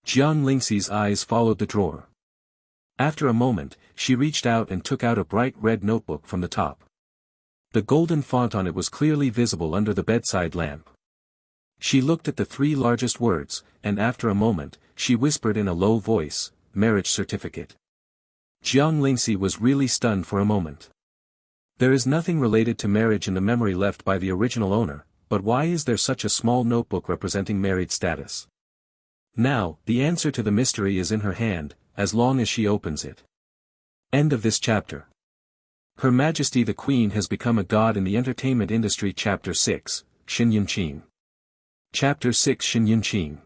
Jiang Lingxi's eyes followed the drawer. After a moment, she reached out and took out a bright red notebook from the top. The golden font on it was clearly visible under the bedside lamp. She looked at the 3 largest words, and after a moment, she whispered in a low voice, "Marriage certificate." Jiang Lingxi was really stunned for a moment. There is nothing related to marriage in the memory left by the original owner, but why is there such a small notebook representing married status? Now, the answer to the mystery is in her hand, as long as she opens it. End of this chapter. Her Majesty the Queen has become a god in the entertainment industry. Chapter 6, Xin Yunqing. Chapter 6 Xin Yunqing.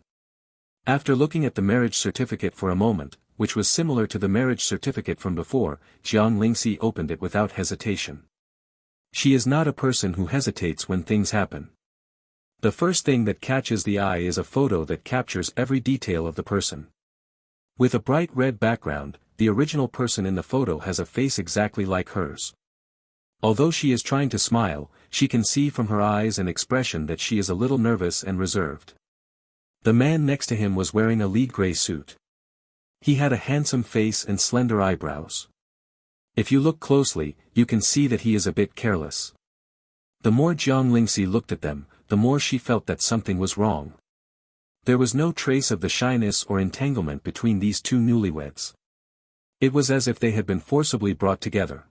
After looking at the marriage certificate for a moment, which was similar to the marriage certificate from before, Jiang Lingxi opened it without hesitation. She is not a person who hesitates when things happen. The first thing that catches the eye is a photo that captures every detail of the person. With a bright red background, the original person in the photo has a face exactly like hers. Although she is trying to smile, she can see from her eyes and expression that she is a little nervous and reserved. The man next to him was wearing a lead gray suit. He had a handsome face and slender eyebrows. If you look closely, you can see that he is a bit careless. The more Jiang Lingxi looked at them, the more she felt that something was wrong. There was no trace of the shyness or entanglement between these 2 newlyweds. It was as if they had been forcibly brought together.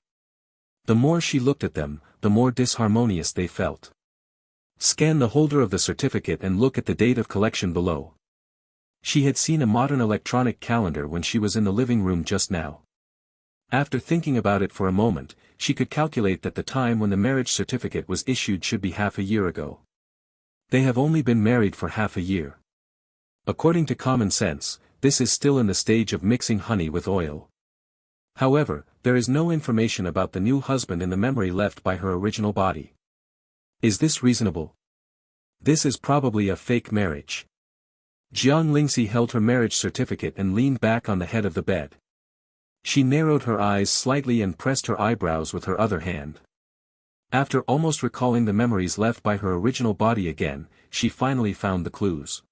The more she looked at them, the more disharmonious they felt. Scan the holder of the certificate and look at the date of collection below. She had seen a modern electronic calendar when she was in the living room just now. After thinking about it for a moment, she could calculate that the time when the marriage certificate was issued should be half a year ago. They have only been married for half a year. According to common sense, this is still in the stage of mixing honey with oil. However, there is no information about the new husband in the memory left by her original body. Is this reasonable? This is probably a fake marriage. Jiang Lingxi held her marriage certificate and leaned back on the head of the bed. She narrowed her eyes slightly and pressed her eyebrows with her other hand. After almost recalling the memories left by her original body again, she finally found the clues.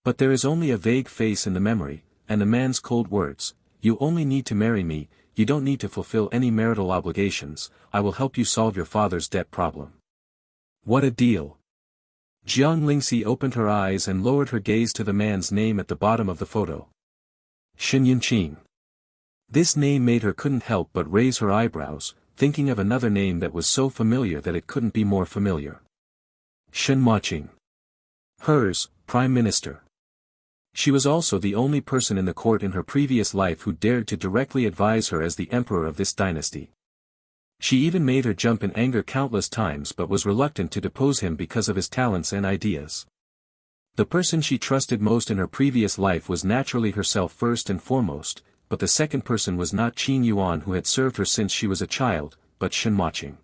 But there is only a vague face in the memory, and a man's cold words, "You only need to marry me, you don't need to fulfill any marital obligations, I will help you solve your father's debt problem." What a deal! Jiang Lingxi opened her eyes and lowered her gaze to the man's name at the bottom of the photo. Xin Yunqing. This name made her couldn't help but raise her eyebrows, thinking of another name that was so familiar that it couldn't be more familiar. Shen Maqing. Hers, Prime Minister. She was also the only person in the court in her previous life who dared to directly advise her as the emperor of this dynasty. She even made her jump in anger countless times but was reluctant to depose him because of his talents and ideas. The person she trusted most in her previous life was naturally herself first and foremost, but the second person was not Qin Yuan who had served her since she was a child, but Shen Maching.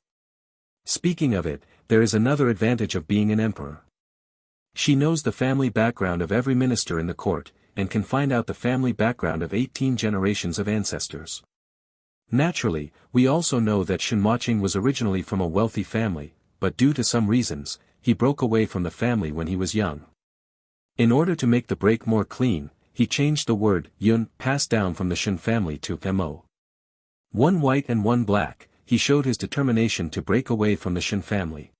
Speaking of it, there is another advantage of being an emperor. She knows the family background of every minister in the court, and can find out the family background of 18 generations of ancestors. Naturally, we also know that Shen Maching was originally from a wealthy family, but due to some reasons, he broke away from the family when he was young. In order to make the break more clean, he changed the word Yun passed down from the Shen family to Mo. One white and one black, he showed his determination to break away from the Shen family.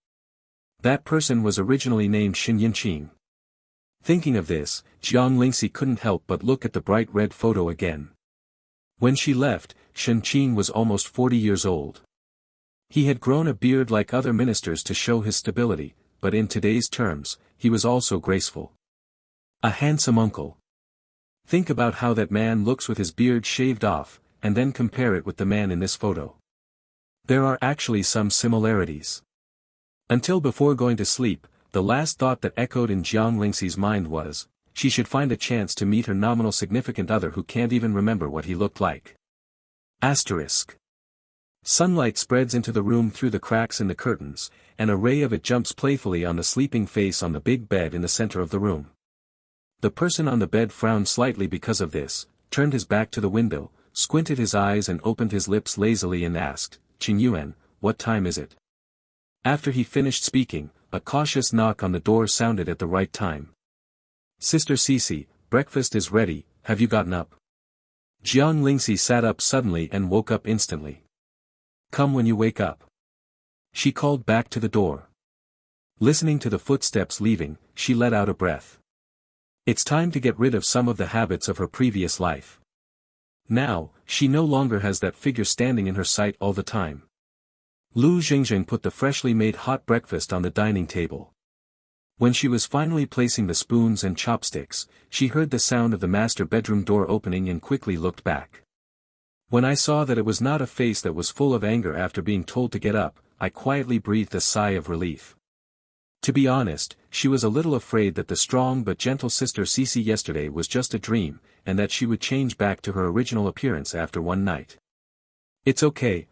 That person was originally named Shen Yinqing. Thinking of this, Jiang Lingxi couldn't help but look at the bright red photo again. When she left, Shen Qing was almost 40 years old. He had grown a beard like other ministers to show his stability, but in today's terms, he was also graceful. A handsome uncle. Think about how that man looks with his beard shaved off, and then compare it with the man in this photo. There are actually some similarities. Until before going to sleep, the last thought that echoed in Jiang Lingxi's mind was, she should find a chance to meet her nominal significant other who can't even remember what he looked like. Asterisk. Sunlight spreads into the room through the cracks in the curtains, and a ray of it jumps playfully on the sleeping face on the big bed in the center of the room. The person on the bed frowned slightly because of this, turned his back to the window, squinted his eyes and opened his lips lazily and asked, "Qin Yuan, what time is it?" After he finished speaking, a cautious knock on the door sounded at the right time. "Sister Cece, breakfast is ready, have you gotten up?" Jiang Lingxi sat up suddenly and woke up instantly. "Come when you wake up," she called back to the door. Listening to the footsteps leaving, she let out a breath. It's time to get rid of some of the habits of her previous life. Now, she no longer has that figure standing in her sight all the time. Lu Xingxing put the freshly made hot breakfast on the dining table. When she was finally placing the spoons and chopsticks, she heard the sound of the master bedroom door opening and quickly looked back. When I saw that it was not a face that was full of anger after being told to get up, I quietly breathed a sigh of relief. To be honest, she was a little afraid that the strong but gentle Sister Cece yesterday was just a dream, and that she would change back to her original appearance after one night. It's okay,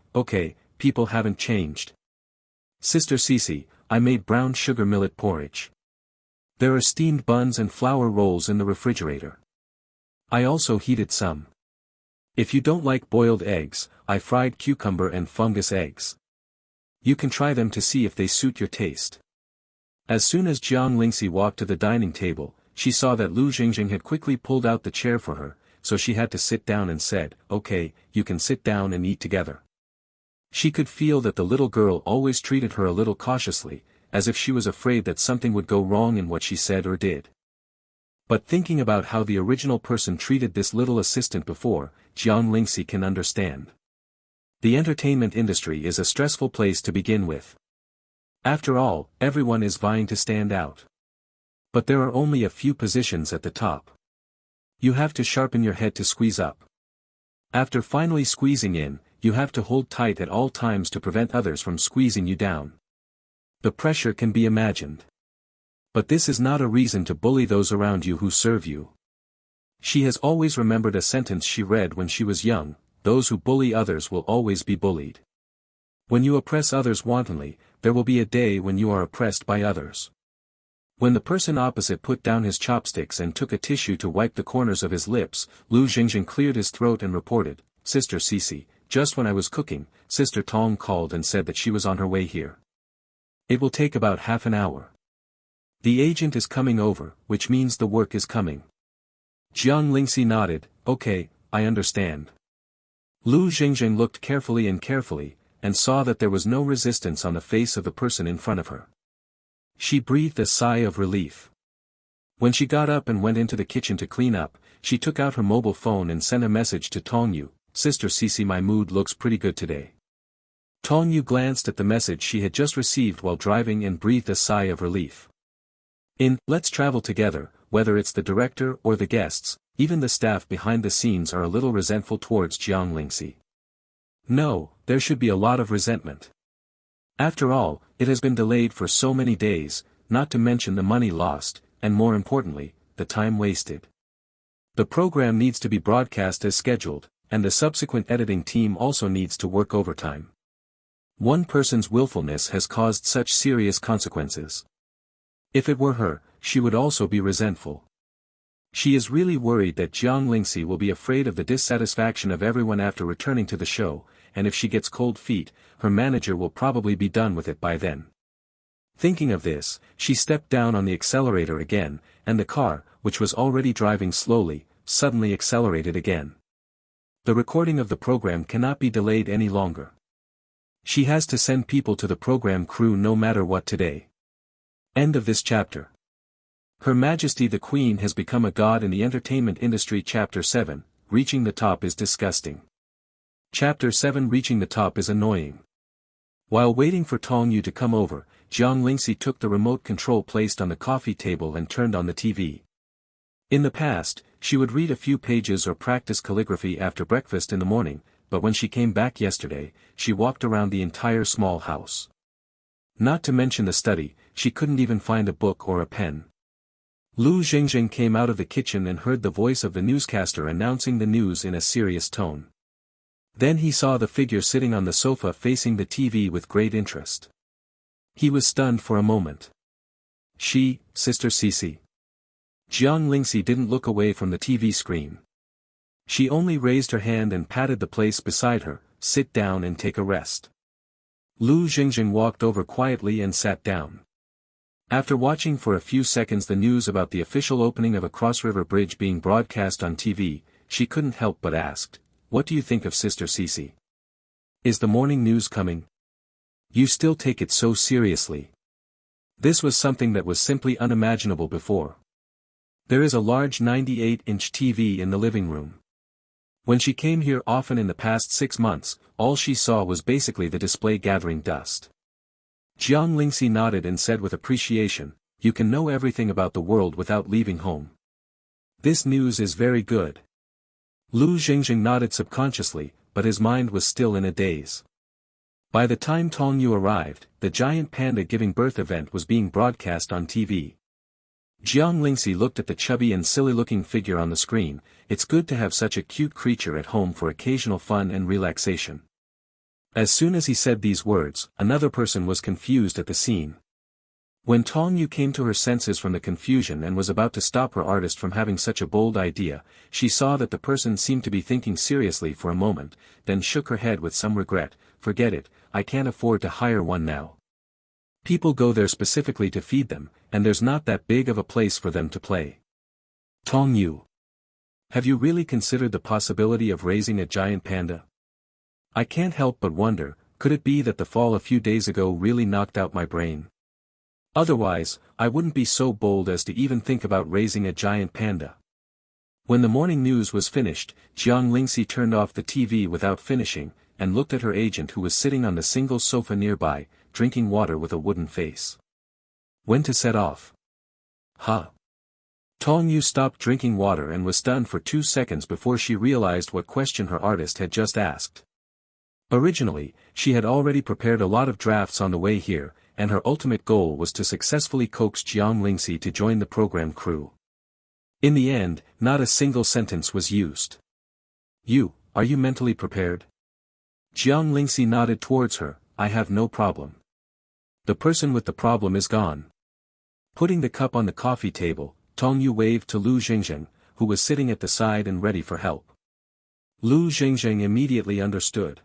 people haven't changed. Sister Cece, I made brown sugar millet porridge. There are steamed buns and flour rolls in the refrigerator. I also heated some. If you don't like boiled eggs, I fried cucumber and fungus eggs. You can try them to see if they suit your taste. As soon as Jiang Lingxi walked to the dining table, she saw that Lu Xingxing had quickly pulled out the chair for her, so she had to sit down and said, "Okay, you can sit down and eat together." She could feel that the little girl always treated her a little cautiously, as if she was afraid that something would go wrong in what she said or did. But thinking about how the original person treated this little assistant before, Jiang Lingxi can understand. The entertainment industry is a stressful place to begin with. After all, everyone is vying to stand out. But there are only a few positions at the top. You have to sharpen your head to squeeze up. After finally squeezing in, you have to hold tight at all times to prevent others from squeezing you down. The pressure can be imagined. But this is not a reason to bully those around you who serve you. She has always remembered a sentence she read when she was young, "Those who bully others will always be bullied." When you oppress others wantonly, there will be a day when you are oppressed by others. When the person opposite put down his chopsticks and took a tissue to wipe the corners of his lips, Lu Xingxing cleared his throat and reported, "Sister Cece, just when I was cooking, Sister Tong called and said that she was on her way here. It will take about half an hour. The agent is coming over, which means the work is coming." Jiang Lingxi nodded, "Okay, I understand." Lu Xingxing looked carefully, and saw that there was no resistance on the face of the person in front of her. She breathed a sigh of relief. When she got up and went into the kitchen to clean up, she took out her mobile phone and sent a message to Tongyu, "Sister Cece, my mood looks pretty good today." Tongyu glanced at the message she had just received while driving and breathed a sigh of relief. In Let's Travel Together, whether it's the director or the guests, even the staff behind the scenes are a little resentful towards Jiang Lingxi. No, there should be a lot of resentment. After all, it has been delayed for so many days, not to mention the money lost, and more importantly, the time wasted. The program needs to be broadcast as scheduled, and the subsequent editing team also needs to work overtime. One person's willfulness has caused such serious consequences. If it were her, she would also be resentful. She is really worried that Jiang Lingxi will be afraid of the dissatisfaction of everyone after returning to the show, and if she gets cold feet, her manager will probably be done with it by then. Thinking of this, she stepped down on the accelerator again, and the car, which was already driving slowly, suddenly accelerated again. The recording of the program cannot be delayed any longer. She has to send people to the program crew no matter what today. End of this chapter. Her Majesty the Queen has become a god in the entertainment industry. Chapter 7, Reaching the top is disgusting. Chapter 7 Reaching the top is annoying. While waiting for Tong Yu to come over, Jiang Lingxi took the remote control placed on the coffee table and turned on the TV. In the past, she would read a few pages or practice calligraphy after breakfast in the morning, but when she came back yesterday, she walked around the entire small house. Not to mention the study, she couldn't even find a book or a pen. Lu Jingjing came out of the kitchen and heard the voice of the newscaster announcing the news in a serious tone. Then he saw the figure sitting on the sofa facing the TV with great interest. He was stunned for a moment. She, Sister Cece. Jiang Lingxi didn't look away from the TV screen. She only raised her hand and patted the place beside her. Sit down and take a rest. Lu Jingjing walked over quietly and sat down. After watching for a few seconds the news about the official opening of a cross-river bridge being broadcast on TV, she couldn't help but ask, "What do you think of Sister Cece? Is the morning news coming? You still take it so seriously." This was something that was simply unimaginable before. There is a large 98-inch TV in the living room. When she came here often in the past 6 months, all she saw was basically the display gathering dust. Jiang Lingxi nodded and said with appreciation, "You can know everything about the world without leaving home. This news is very good." Lu Jingjing nodded subconsciously, but his mind was still in a daze. By the time Tong Yu arrived, the giant panda giving birth event was being broadcast on TV. Jiang Lingxi looked at the chubby and silly-looking figure on the screen. It's good to have such a cute creature at home for occasional fun and relaxation. As soon as he said these words, another person was confused at the scene. When Tong Yu came to her senses from the confusion and was about to stop her artist from having such a bold idea, she saw that the person seemed to be thinking seriously for a moment, then shook her head with some regret. "Forget it, I can't afford to hire one now. People go there specifically to feed them, and there's not that big of a place for them to play." "Tong Yu, have you really considered the possibility of raising a giant panda? I can't help but wonder, could it be that the fall a few days ago really knocked out my brain? Otherwise, I wouldn't be so bold as to even think about raising a giant panda." When the morning news was finished, Jiang Lingxi turned off the TV without finishing, and looked at her agent who was sitting on the single sofa nearby, drinking water with a wooden face. "When to set off?" "Huh?" Tong Yu stopped drinking water and was stunned for 2 seconds before she realized what question her artist had just asked. Originally, she had already prepared a lot of drafts on the way here, and her ultimate goal was to successfully coax Jiang Lingxi to join the program crew. In the end, not a single sentence was used. Are you mentally prepared?" Jiang Lingxi nodded towards her. "I have no problem. The person with the problem is gone." Putting the cup on the coffee table, Tong Yu waved to Lu Jingjing, who was sitting at the side and ready for help. Lu Jingjing immediately understood.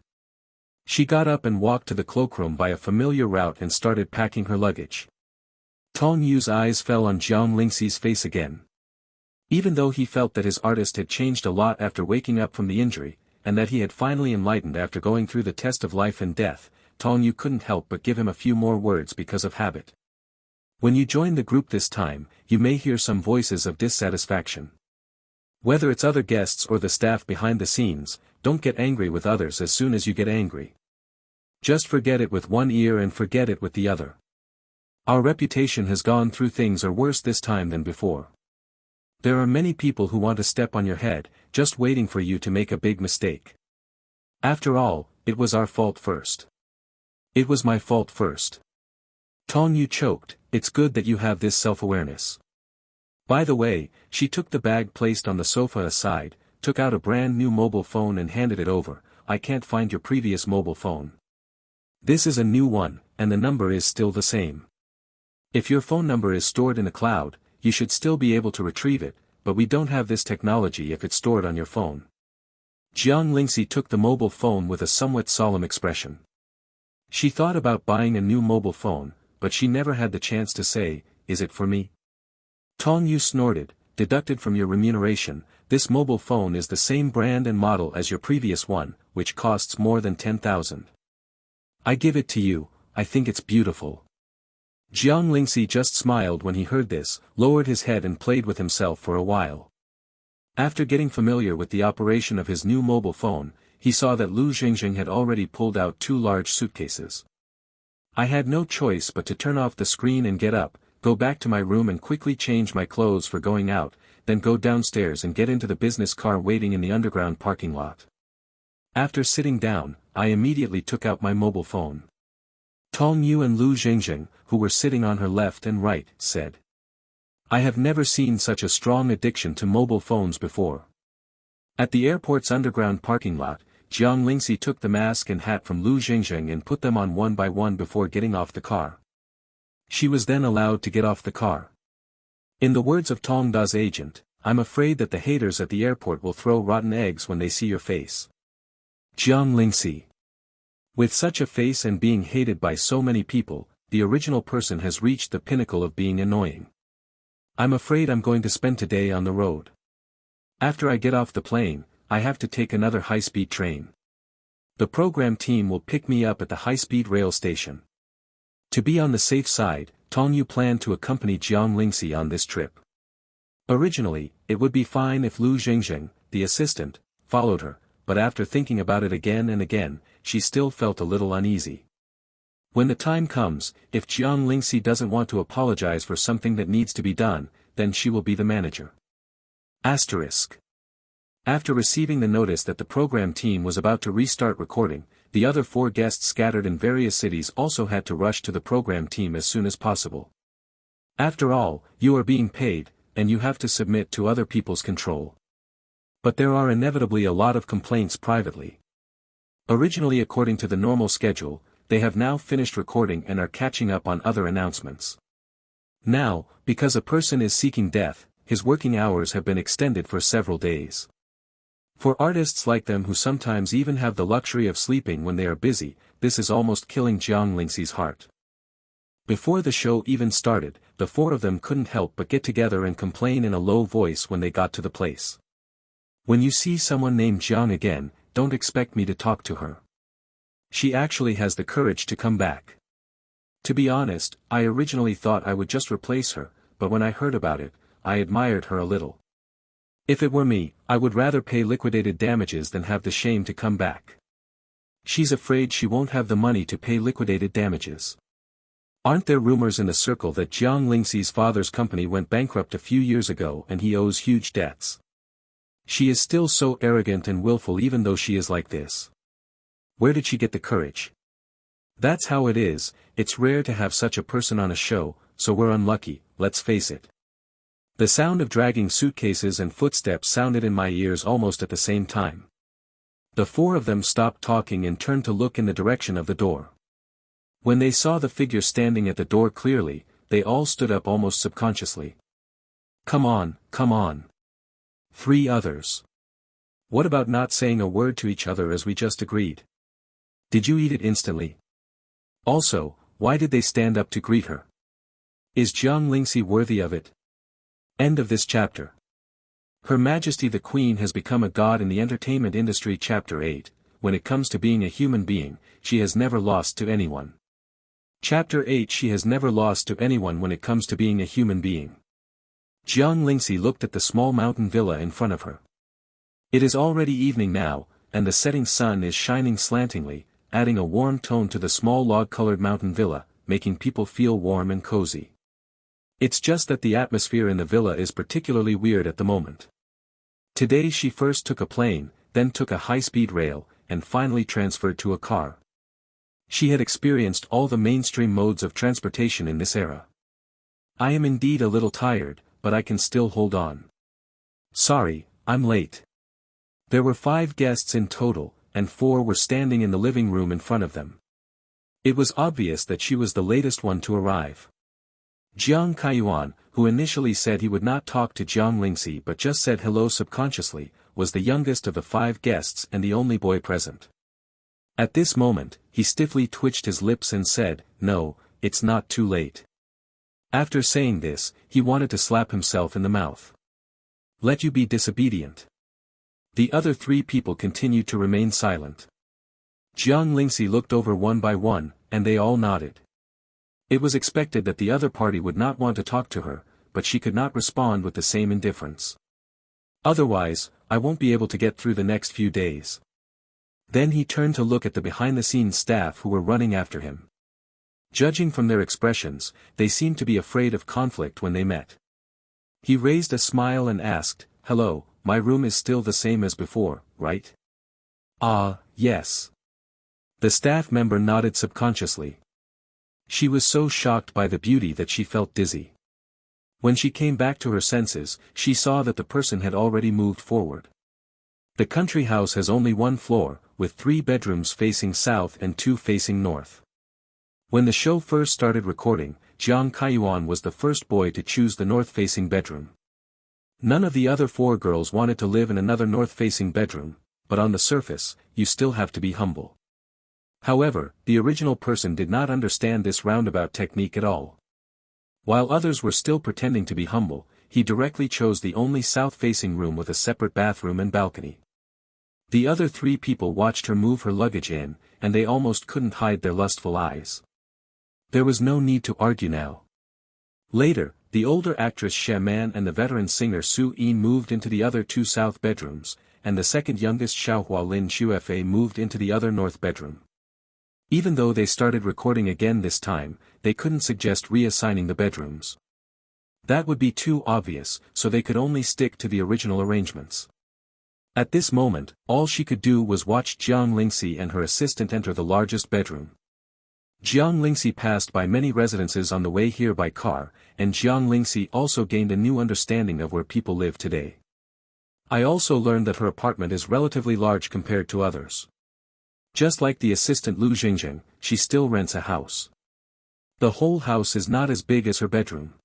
She got up and walked to the cloakroom by a familiar route and started packing her luggage. Tong Yu's eyes fell on Jiang Lingxi's face again. Even though he felt that his artist had changed a lot after waking up from the injury, and that he had finally enlightened after going through the test of life and death, Tong Yu couldn't help but give him a few more words because of habit. "When you join the group this time, you may hear some voices of dissatisfaction. Whether it's other guests or the staff behind the scenes, don't get angry with others as soon as you get angry. Just forget it with one ear and forget it with the other. Our reputation has gone through things are worse this time than before. There are many people who want to step on your head, just waiting for you to make a big mistake. After all, it was our fault first. It was my fault first. Tong Yu choked. It's good that you have this self-awareness. By the way, she took the bag placed on the sofa aside, took out a brand new mobile phone and handed it over. I can't find your previous mobile phone. This is a new one, and the number is still the same. If your phone number is stored in the cloud, you should still be able to retrieve it, but we don't have this technology if it's stored on your phone. Jiang Lingxi took the mobile phone with a somewhat solemn expression. She thought about buying a new mobile phone, but she never had the chance to say, "Is it for me?" Tong Yu snorted. Deducted from your remuneration, this mobile phone is the same brand and model as your previous one, which costs more than 10,000. I give it to you, I think it's beautiful. Jiang Lingxi just smiled when he heard this, lowered his head and played with himself for a while. After getting familiar with the operation of his new mobile phone, he saw that Lu Xingxing had already pulled out 2 large suitcases. I had no choice but to turn off the screen and get up, go back to my room and quickly change my clothes for going out, then go downstairs and get into the business car waiting in the underground parking lot. After sitting down, I immediately took out my mobile phone. Tong Yu and Lu Xingxing, who were sitting on her left and right, said. I have never seen such a strong addiction to mobile phones before. At the airport's underground parking lot, Jiang Lingxi took the mask and hat from Lu Xingxing and put them on one by one before getting off the car. She was then allowed to get off the car. In the words of Tong Da's agent, I'm afraid that the haters at the airport will throw rotten eggs when they see your face. Jiang Lingxi. With such a face and being hated by so many people, the original person has reached the pinnacle of being annoying. I'm afraid I'm going to spend today on the road. After I get off the plane, I have to take another high-speed train. The program team will pick me up at the high-speed rail station. To be on the safe side, Tong Yu planned to accompany Jiang Lingxi on this trip. Originally, it would be fine if Lu Xingxing, the assistant, followed her, but after thinking about it again and again, she still felt a little uneasy. When the time comes, if Jiang Lingxi doesn't want to apologize for something that needs to be done, then she will be the manager. Asterisk. After receiving the notice that the program team was about to restart recording, the other 4 guests scattered in various cities also had to rush to the program team as soon as possible. After all, you are being paid, and you have to submit to other people's control. But there are inevitably a lot of complaints privately. Originally, according to the normal schedule, they have now finished recording and are catching up on other announcements. Now, because a person is seeking death, his working hours have been extended for several days. For artists like them who sometimes even have the luxury of sleeping when they are busy, this is almost killing Jiang Lingxi's heart. Before the show even started, the 4 of them couldn't help but get together and complain in a low voice when they got to the place. When you see someone named Jiang again, don't expect me to talk to her. She actually has the courage to come back. To be honest, I originally thought I would just replace her, but when I heard about it, I admired her a little. If it were me, I would rather pay liquidated damages than have the shame to come back. She's afraid she won't have the money to pay liquidated damages. Aren't there rumors in the circle that Jiang Lingxi's father's company went bankrupt a few years ago and he owes huge debts? She is still so arrogant and willful even though she is like this. Where did she get the courage? That's how it is, it's rare to have such a person on a show, so we're unlucky, let's face it. The sound of dragging suitcases and footsteps sounded in my ears almost at the same time. The 4 of them stopped talking and turned to look in the direction of the door. When they saw the figure standing at the door clearly, they all stood up almost subconsciously. Come on, come on. 3 others. What about not saying a word to each other as we just agreed? Did you eat it instantly? Also, why did they stand up to greet her? Is Jiang Lingxi worthy of it? End of this chapter. Her Majesty the Queen has become a god in the entertainment industry. Chapter 8, when it comes to being a human being, she has never lost to anyone. Chapter 8, she has never lost to anyone when it comes to being a human being. Jiang Lingxi looked at the small mountain villa in front of her. It is already evening now, and the setting sun is shining slantingly, adding a warm tone to the small log-colored mountain villa, making people feel warm and cozy. It's just that the atmosphere in the villa is particularly weird at the moment. Today she first took a plane, then took a high-speed rail, and finally transferred to a car. She had experienced all the mainstream modes of transportation in this era. I am indeed a little tired, but I can still hold on. Sorry, I'm late. There were 5 guests in total, and 4 were standing in the living room in front of them. It was obvious that she was the latest one to arrive. Jiang Kaiyuan, who initially said he would not talk to Jiang Lingxi but just said hello subconsciously, was the youngest of the 5 guests and the only boy present. At this moment, he stiffly twitched his lips and said, "No, it's not too late." After saying this, he wanted to slap himself in the mouth. "Let you be disobedient." The other 3 people continued to remain silent. Jiang Lingxi looked over one by one, and they all nodded. It was expected that the other party would not want to talk to her, but she could not respond with the same indifference. "Otherwise, I won't be able to get through the next few days." Then he turned to look at the behind-the-scenes staff who were running after him. Judging from their expressions, they seemed to be afraid of conflict when they met. He raised a smile and asked, "Hello, my room is still the same as before, right?" "Ah, yes." The staff member nodded subconsciously. She was so shocked by the beauty that she felt dizzy. When she came back to her senses, she saw that the person had already moved forward. The country house has only 1 floor, with 3 bedrooms facing south and 2 facing north. When the show first started recording, Jiang Kaiyuan was the first boy to choose the north-facing bedroom. None of the other 4 girls wanted to live in another north-facing bedroom, but on the surface, you still have to be humble. However, the original person did not understand this roundabout technique at all. While others were still pretending to be humble, he directly chose the only south-facing room with a separate bathroom and balcony. The other 3 people watched her move her luggage in, and they almost couldn't hide their lustful eyes. There was no need to argue now. Later, the older actress Xie Man and the veteran singer Su Yin moved into the other 2 south bedrooms, and the second youngest Xiaohua Lin Xuefei moved into the other north bedroom. Even though they started recording again this time, they couldn't suggest reassigning the bedrooms. That would be too obvious, so they could only stick to the original arrangements. At this moment, all she could do was watch Jiang Lingxi and her assistant enter the largest bedroom. Jiang Lingxi passed by many residences on the way here by car, and Jiang Lingxi also gained a new understanding of where people live today. I also learned that her apartment is relatively large compared to others. Just like the assistant Lu Jingjing, she still rents a house. The whole house is not as big as her bedroom.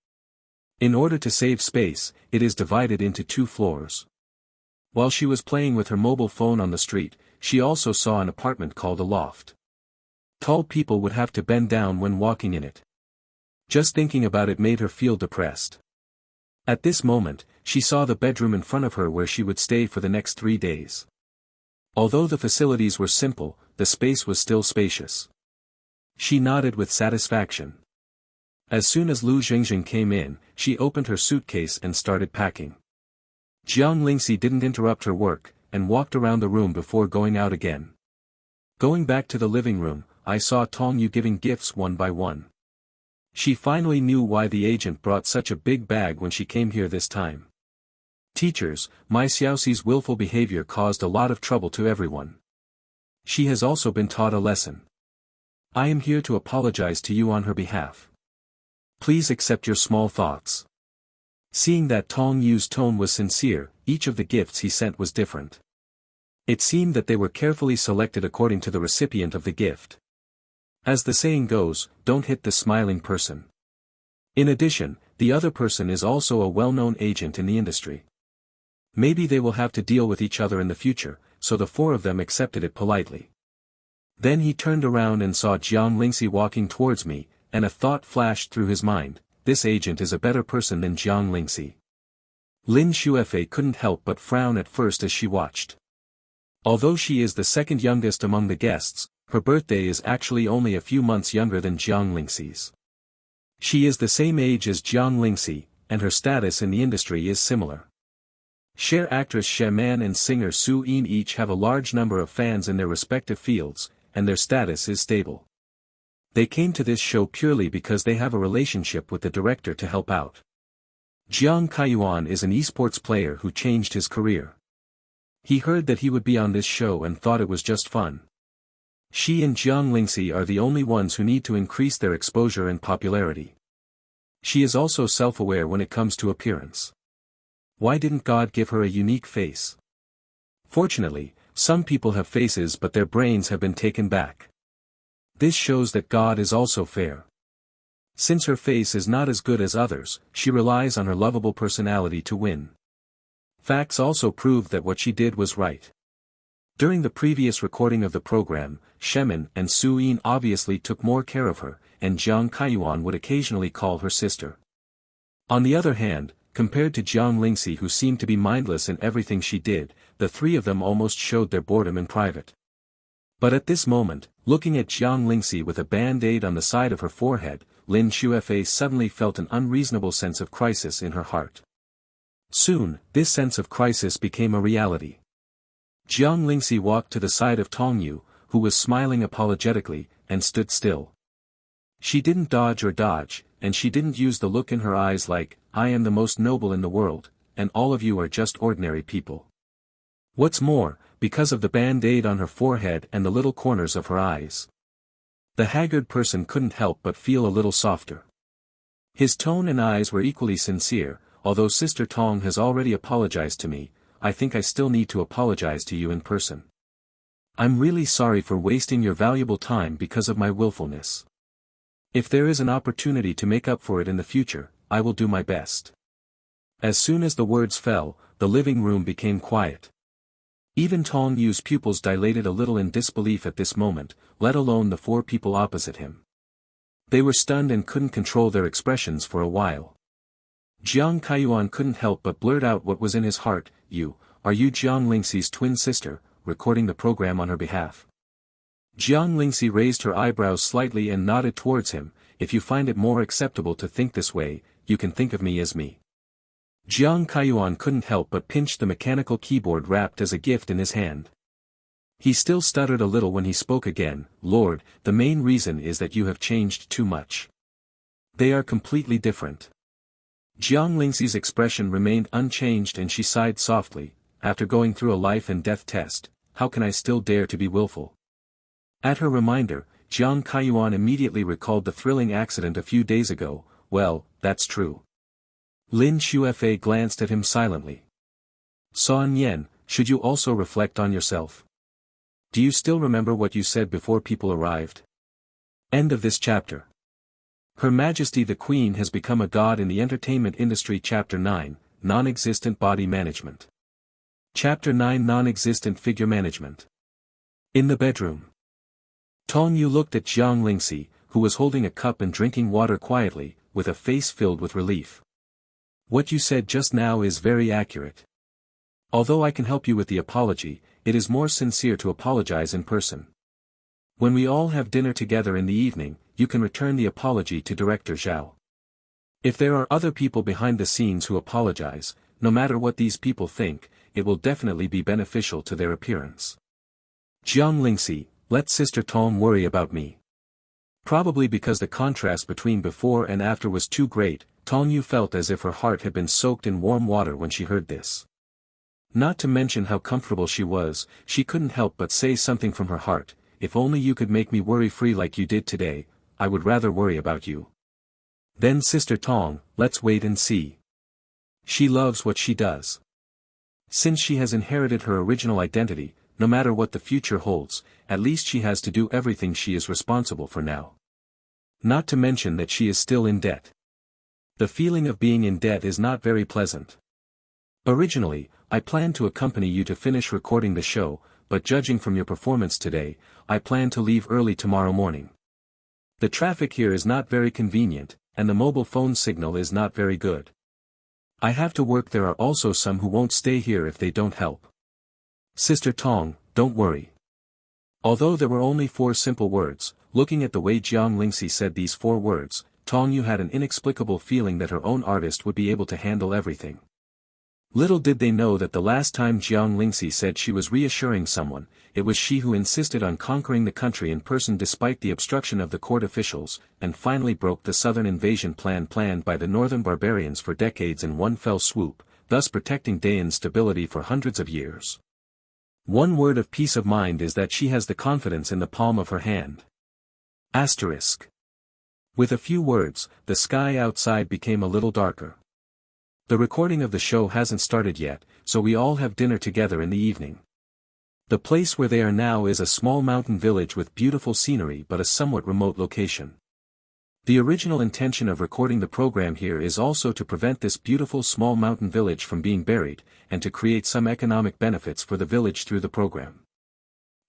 In order to save space, it is divided into 2 floors. While she was playing with her mobile phone on the street, she also saw an apartment called a loft. Tall people would have to bend down when walking in it. Just thinking about it made her feel depressed. At this moment, she saw the bedroom in front of her where she would stay for the next 3 days. Although the facilities were simple, the space was still spacious. She nodded with satisfaction. As soon as Lu Jingjing came in, she opened her suitcase and started packing. Jiang Lingxi didn't interrupt her work, and walked around the room before going out again. Going back to the living room, I saw Tong Yu giving gifts one by one. She finally knew why the agent brought such a big bag when she came here this time. Teachers, my Xiaoxi's willful behavior caused a lot of trouble to everyone. She has also been taught a lesson. I am here to apologize to you on her behalf. Please accept your small thoughts. Seeing that Tong Yu's tone was sincere, each of the gifts he sent was different. It seemed that they were carefully selected according to the recipient of the gift. As the saying goes, don't hit the smiling person. In addition, the other person is also a well-known agent in the industry. Maybe they will have to deal with each other in the future, so the 4 of them accepted it politely. Then he turned around and saw Jiang Lingxi walking towards me, and a thought flashed through his mind, this agent is a better person than Jiang Lingxi. Lin Xuefei couldn't help but frown at first as she watched. Although she is the second youngest among the guests, her birthday is actually only a few months younger than Jiang Lingxi's. She is the same age as Jiang Lingxi, and her status in the industry is similar. Cher actress Xie Man and singer Su Yin each have a large number of fans in their respective fields, and their status is stable. They came to this show purely because they have a relationship with the director to help out. Jiang Kaiyuan is an esports player who changed his career. He heard that he would be on this show and thought it was just fun. She and Jiang Lingxi are the only ones who need to increase their exposure and popularity. She is also self-aware when it comes to appearance. Why didn't God give her a unique face? Fortunately, some people have faces but their brains have been taken back. This shows that God is also fair. Since her face is not as good as others, she relies on her lovable personality to win. Facts also prove that what she did was right. During the previous recording of the program, Shemin and Su Yin obviously took more care of her, and Jiang Kaiyuan would occasionally call her sister. On the other hand, compared to Jiang Lingxi, who seemed to be mindless in everything she did, the three of them almost showed their boredom in private. But at this moment, looking at Jiang Lingxi with a band-aid on the side of her forehead, Lin Xuefei suddenly felt an unreasonable sense of crisis in her heart. Soon, this sense of crisis became a reality. Jiang Lingxi walked to the side of Tong Yu, who was smiling apologetically, and stood still. She didn't dodge or dodge, and she didn't use the look in her eyes like, "I am the most noble in the world, and all of you are just ordinary people." What's more, because of the band-aid on her forehead and the little corners of her eyes, the haggard person couldn't help but feel a little softer. His tone and eyes were equally sincere. "Although Sister Tong has already apologized to me, I think I still need to apologize to you in person. I'm really sorry for wasting your valuable time because of my willfulness. If there is an opportunity to make up for it in the future, I will do my best." As soon as the words fell, the living room became quiet. Even Tong Yu's pupils dilated a little in disbelief at this moment, let alone the four people opposite him. They were stunned and couldn't control their expressions for a while. Jiang Kaiyuan couldn't help but blurt out what was in his heart. Are you Jiang Lingxi's twin sister, recording the program on her behalf?" Jiang Lingxi raised her eyebrows slightly and nodded towards him. "If you find it more acceptable to think this way, you can think of me as me." Jiang Kaiyuan couldn't help but pinch the mechanical keyboard wrapped as a gift in his hand. He still stuttered a little when he spoke again. "Lord, the main reason is that you have changed too much. They are completely different." Jiang Lingxi's expression remained unchanged and she sighed softly. "After going through a life and death test, how can I still dare to be willful?" At her reminder, Jiang Kaiyuan immediately recalled the thrilling accident a few days ago. "Well, that's true." Lin Xuefei glanced at him silently. "San Yen, should you also reflect on yourself? Do you still remember what you said before people arrived?" End of this chapter. Her Majesty the Queen has become a god in the entertainment industry. Chapter 9, Non-Existent Body Management. Chapter 9, Non-Existent Figure Management. In the bedroom. Tong Yu looked at Jiang Lingxi, who was holding a cup and drinking water quietly, with a face filled with relief. "What you said just now is very accurate. Although I can help you with the apology, it is more sincere to apologize in person. When we all have dinner together in the evening, you can return the apology to Director Zhao. If there are other people behind the scenes who apologize, no matter what these people think, it will definitely be beneficial to their appearance. Jiang Lingxi, let Sister Tong worry about me." Probably because the contrast between before and after was too great, Tong Yu felt as if her heart had been soaked in warm water when she heard this. Not to mention how comfortable she was, she couldn't help but say something from her heart. "If only you could make me worry-free like you did today, I would rather worry about you." "Then Sister Tong, let's wait and see. She loves what she does. Since she has inherited her original identity, no matter what the future holds, at least she has to do everything she is responsible for now. Not to mention that she is still in debt. The feeling of being in debt is not very pleasant. Originally, I planned to accompany you to finish recording the show, but judging from your performance today, I plan to leave early tomorrow morning. The traffic here is not very convenient, and the mobile phone signal is not very good. I have to work. There are also some who won't stay here if they don't help. Sister Tong, don't worry." Although there were only 4 simple words, looking at the way Jiang Lingxi said these 4 words, Tong Yu had an inexplicable feeling that her own artist would be able to handle everything. Little did they know that the last time Jiang Lingxi said she was reassuring someone, it was she who insisted on conquering the country in person despite the obstruction of the court officials, and finally broke the southern invasion plan planned by the northern barbarians for decades in one fell swoop, thus protecting Dayan's stability for hundreds of years. One word of peace of mind is that she has the confidence in the palm of her hand. Asterisk. With a few words, the sky outside became a little darker. The recording of the show hasn't started yet, so we all have dinner together in the evening. The place where they are now is a small mountain village with beautiful scenery but a somewhat remote location. The original intention of recording the program here is also to prevent this beautiful small mountain village from being buried, and to create some economic benefits for the village through the program.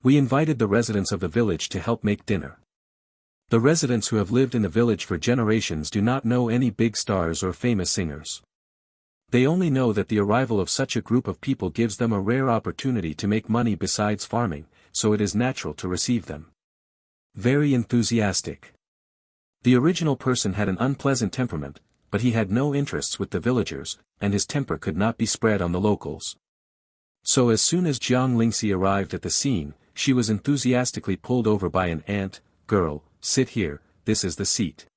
We invited the residents of the village to help make dinner. The residents who have lived in the village for generations do not know any big stars or famous singers. They only know that the arrival of such a group of people gives them a rare opportunity to make money besides farming, so it is natural to receive them. Very enthusiastic. The original person had an unpleasant temperament, but he had no interests with the villagers, and his temper could not be spread on the locals. So as soon as Jiang Lingxi arrived at the scene, she was enthusiastically pulled over by an ant. Girl, sit here, this is the seat.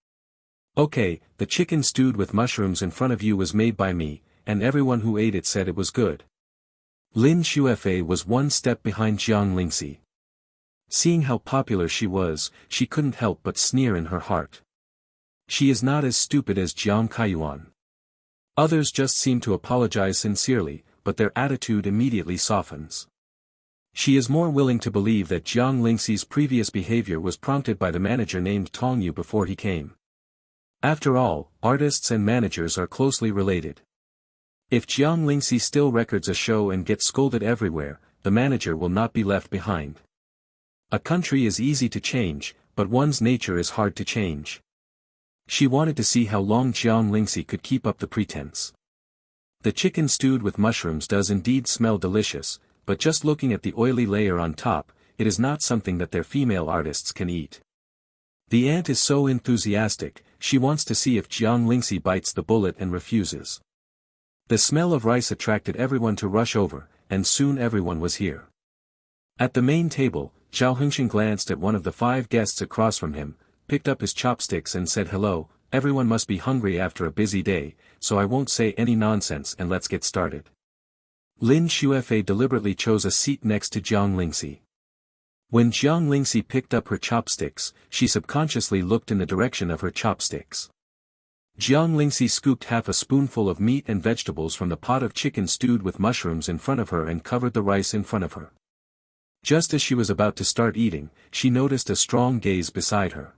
Okay, the chicken stewed with mushrooms in front of you was made by me, and everyone who ate it said it was good. Lin Xuefei was one step behind Jiang Lingxi. Seeing how popular she was, she couldn't help but sneer in her heart. She is not as stupid as Jiang Kaiyuan. Others just seem to apologize sincerely, but their attitude immediately softens. She is more willing to believe that Jiang Lingxi's previous behavior was prompted by the manager named Tong Yu before he came. After all, artists and managers are closely related. If Jiang Lingxi still records a show and gets scolded everywhere, the manager will not be left behind. A country is easy to change, but one's nature is hard to change. She wanted to see how long Jiang Lingxi could keep up the pretense. The chicken stewed with mushrooms does indeed smell delicious, but just looking at the oily layer on top, it is not something that their female artists can eat. The ant is so enthusiastic, she wants to see if Jiang Lingxi bites the bullet and refuses. The smell of rice attracted everyone to rush over, and soon everyone was here. At the main table, Zhao Hengxin glanced at one of the 5 guests across from him, picked up his chopsticks and said hello. Everyone must be hungry after a busy day, so I won't say any nonsense and let's get started. Lin Xuefei deliberately chose a seat next to Jiang Lingxi. When Jiang Lingxi picked up her chopsticks, she subconsciously looked in the direction of her chopsticks. Jiang Lingxi scooped half a spoonful of meat and vegetables from the pot of chicken stewed with mushrooms in front of her and covered the rice in front of her. Just as she was about to start eating, she noticed a strong gaze beside her.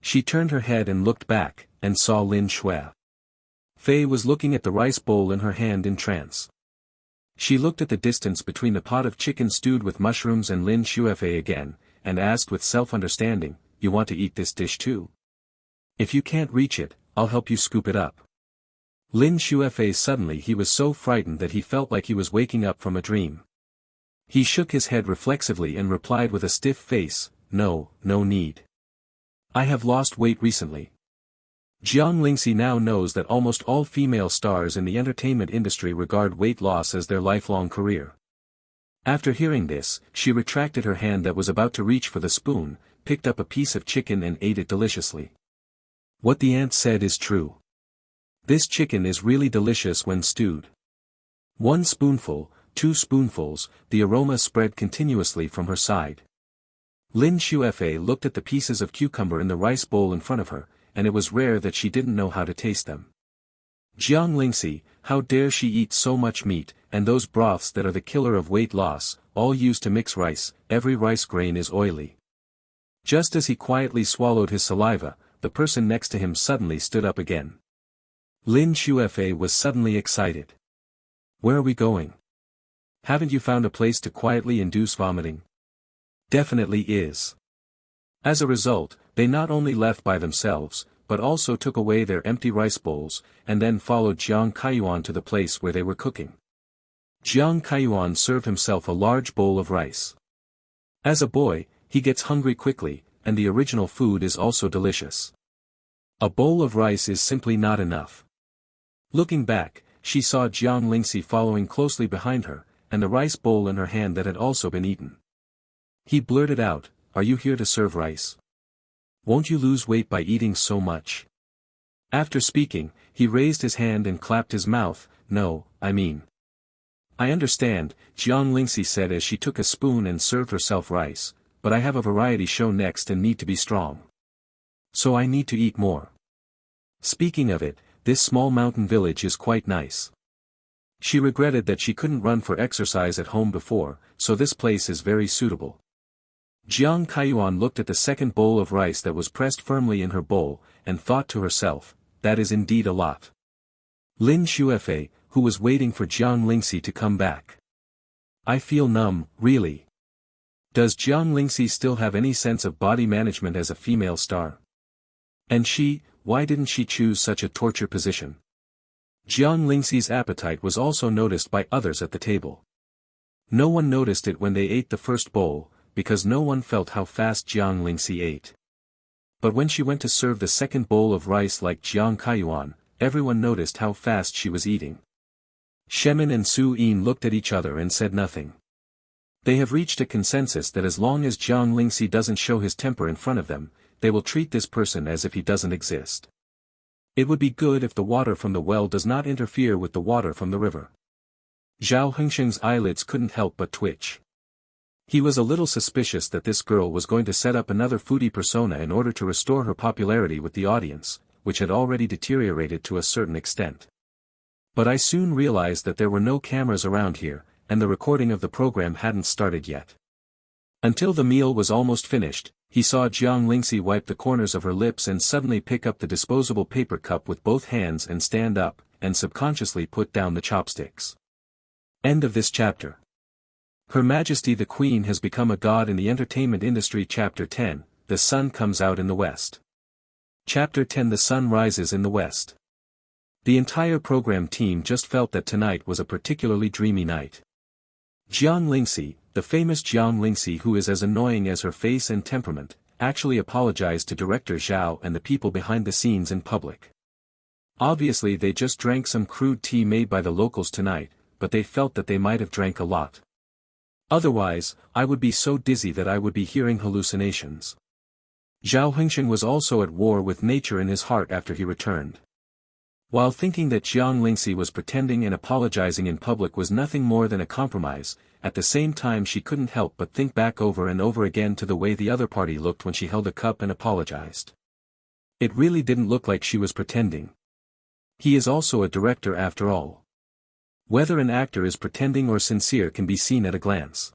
She turned her head and looked back, and saw Lin Xuefei was looking at the rice bowl in her hand in trance. She looked at the distance between the pot of chicken stewed with mushrooms and Lin Xuefei again, and asked with self-understanding, "You want to eat this dish too? If you can't reach it, I'll help you scoop it up." Lin Xuefei suddenly he was so frightened that he felt like he was waking up from a dream. He shook his head reflexively and replied with a stiff face, "No, no need. I have lost weight recently." Jiang Lingxi now knows that almost all female stars in the entertainment industry regard weight loss as their lifelong career. After hearing this, she retracted her hand that was about to reach for the spoon, picked up a piece of chicken and ate it deliciously. What the ant said is true. This chicken is really delicious when stewed. 1 spoonful, 2 spoonfuls, the aroma spread continuously from her side. Lin Xuefei looked at the pieces of cucumber in the rice bowl in front of her, and it was rare that she didn't know how to taste them. Jiang Lingxi, how dare she eat so much meat, and those broths that are the killer of weight loss, all used to mix rice, every rice grain is oily. Just as he quietly swallowed his saliva, the person next to him suddenly stood up again. Lin Xuefei was suddenly excited. "Where are we going? Haven't you found a place to quietly induce vomiting?" "Definitely is." As a result, they not only left by themselves, but also took away their empty rice bowls, and then followed Jiang Kaiyuan to the place where they were cooking. Jiang Kaiyuan served himself a large bowl of rice. As a boy, he gets hungry quickly, and the original food is also delicious. A bowl of rice is simply not enough. Looking back, she saw Jiang Lingxi following closely behind her, and the rice bowl in her hand that had also been eaten. He blurted out, "Are you here to serve rice? Won't you lose weight by eating so much?" After speaking, he raised his hand and clapped his mouth. "No, I mean, I understand, Jiang Lingxi said as she took a spoon and served herself rice, but I have a variety show next and need to be strong. So I need to eat more. Speaking of it, this small mountain village is quite nice. She regretted that she couldn't run for exercise at home before, so this place is very suitable. Jiang Kaiyuan looked at the second bowl of rice that was pressed firmly in her bowl, and thought to herself, that is indeed a lot. Lin Xuefei, who was waiting for Jiang Lingxi to come back. I feel numb, really. Does Jiang Lingxi still have any sense of body management as a female star? And she, why didn't she choose such a torture position? Jiang Lingxi's appetite was also noticed by others at the table. No one noticed it when they ate the first bowl, because no one felt how fast Jiang Lingxi ate. But when she went to serve the second bowl of rice like Jiang Kaiyuan, everyone noticed how fast she was eating. Shemin and Su Yin looked at each other and said nothing. They have reached a consensus that as long as Jiang Lingxi doesn't show his temper in front of them, they will treat this person as if he doesn't exist. It would be good if the water from the well does not interfere with the water from the river. Zhao Hengsheng's eyelids couldn't help but twitch. He was a little suspicious that this girl was going to set up another foodie persona in order to restore her popularity with the audience, which had already deteriorated to a certain extent. But I soon realized that there were no cameras around here, and the recording of the program hadn't started yet. Until the meal was almost finished, he saw Jiang Lingxi wipe the corners of her lips and suddenly pick up the disposable paper cup with both hands and stand up, and subconsciously put down the chopsticks. End of this chapter. Her Majesty the Queen has become a god in the entertainment industry. Chapter 10, The Sun Comes Out in the West. Chapter 10, The Sun Rises in the West. The entire program team just felt that tonight was a particularly dreamy night. Jiang Lingxi, the famous Jiang Lingxi who is as annoying as her face and temperament, actually apologized to Director Zhao and the people behind the scenes in public. Obviously they just drank some crude tea made by the locals tonight, but they felt that they might have drank a lot. Otherwise, I would be so dizzy that I would be hearing hallucinations. Zhao Hengsheng was also at war with nature in his heart after he returned. While thinking that Jiang Lingxi was pretending and apologizing in public was nothing more than a compromise, at the same time she couldn't help but think back over and over again to the way the other party looked when she held a cup and apologized. It really didn't look like she was pretending. He is also a director after all. Whether an actor is pretending or sincere can be seen at a glance.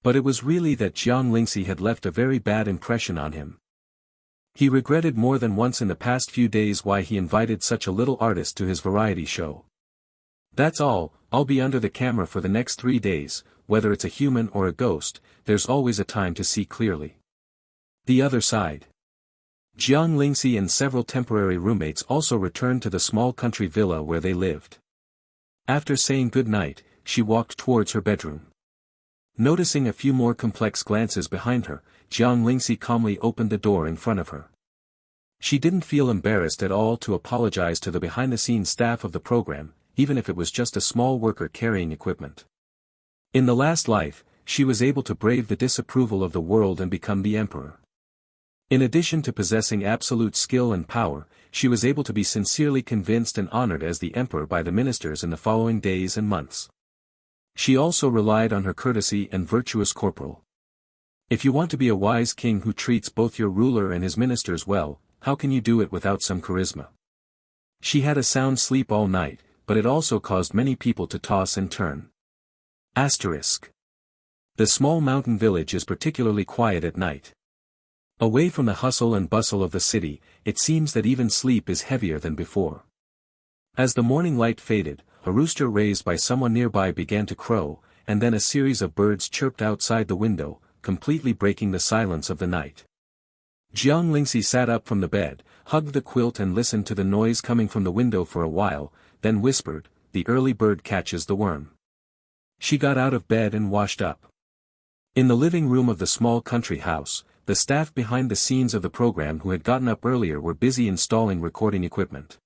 But it was really that Jiang Lingxi had left a very bad impression on him. He regretted more than once in the past few days why he invited such a little artist to his variety show. That's all, I'll be under the camera for the next 3 days, whether it's a human or a ghost, there's always a time to see clearly. The other side. Jiang Lingxi and several temporary roommates also returned to the small country villa where they lived. After saying good night, she walked towards her bedroom. Noticing a few more complex glances behind her, Jiang Lingxi calmly opened the door in front of her. She didn't feel embarrassed at all to apologize to the behind-the-scenes staff of the program, even if it was just a small worker carrying equipment. In the last life, she was able to brave the disapproval of the world and become the emperor. In addition to possessing absolute skill and power, she was able to be sincerely convinced and honored as the emperor by the ministers in the following days and months. She also relied on her courtesy and virtuous corporal. If you want to be a wise king who treats both your ruler and his ministers well, how can you do it without some charisma? She had a sound sleep all night, but it also caused many people to toss and turn. Asterisk. The small mountain village is particularly quiet at night. Away from the hustle and bustle of the city, it seems that even sleep is heavier than before. As the morning light faded, a rooster raised by someone nearby began to crow, and then a series of birds chirped outside the window, completely breaking the silence of the night. Jiang Lingxi sat up from the bed, hugged the quilt and listened to the noise coming from the window for a while, then whispered, "The early bird catches the worm." She got out of bed and washed up. In the living room of the small country house, the staff behind the scenes of the program who had gotten up earlier were busy installing recording equipment.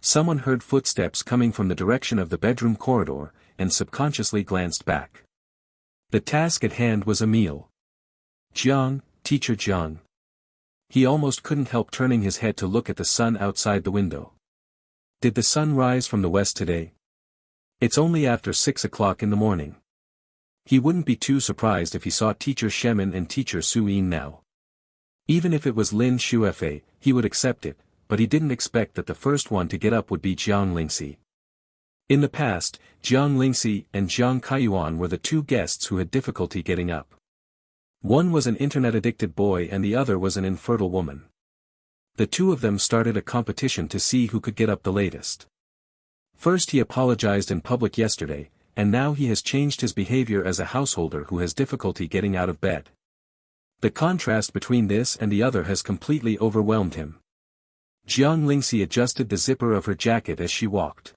Someone heard footsteps coming from the direction of the bedroom corridor, and subconsciously glanced back. The task at hand was a meal. Jiang, teacher Jiang. He almost couldn't help turning his head to look at the sun outside the window. Did the sun rise from the west today? It's only after 6 o'clock in the morning. He wouldn't be too surprised if he saw Teacher Shemin and Teacher Suyin now. Even if it was Lin Shuefei, he would accept it, but he didn't expect that the first one to get up would be Jiang Lingxi. In the past, Jiang Lingxi and Jiang Kaiyuan were the two guests who had difficulty getting up. One was an internet-addicted boy and the other was an infertile woman. The two of them started a competition to see who could get up the latest. First he apologized in public yesterday, and now he has changed his behavior as a householder who has difficulty getting out of bed. The contrast between this and the other has completely overwhelmed him. Jiang Lingxi adjusted the zipper of her jacket as she walked.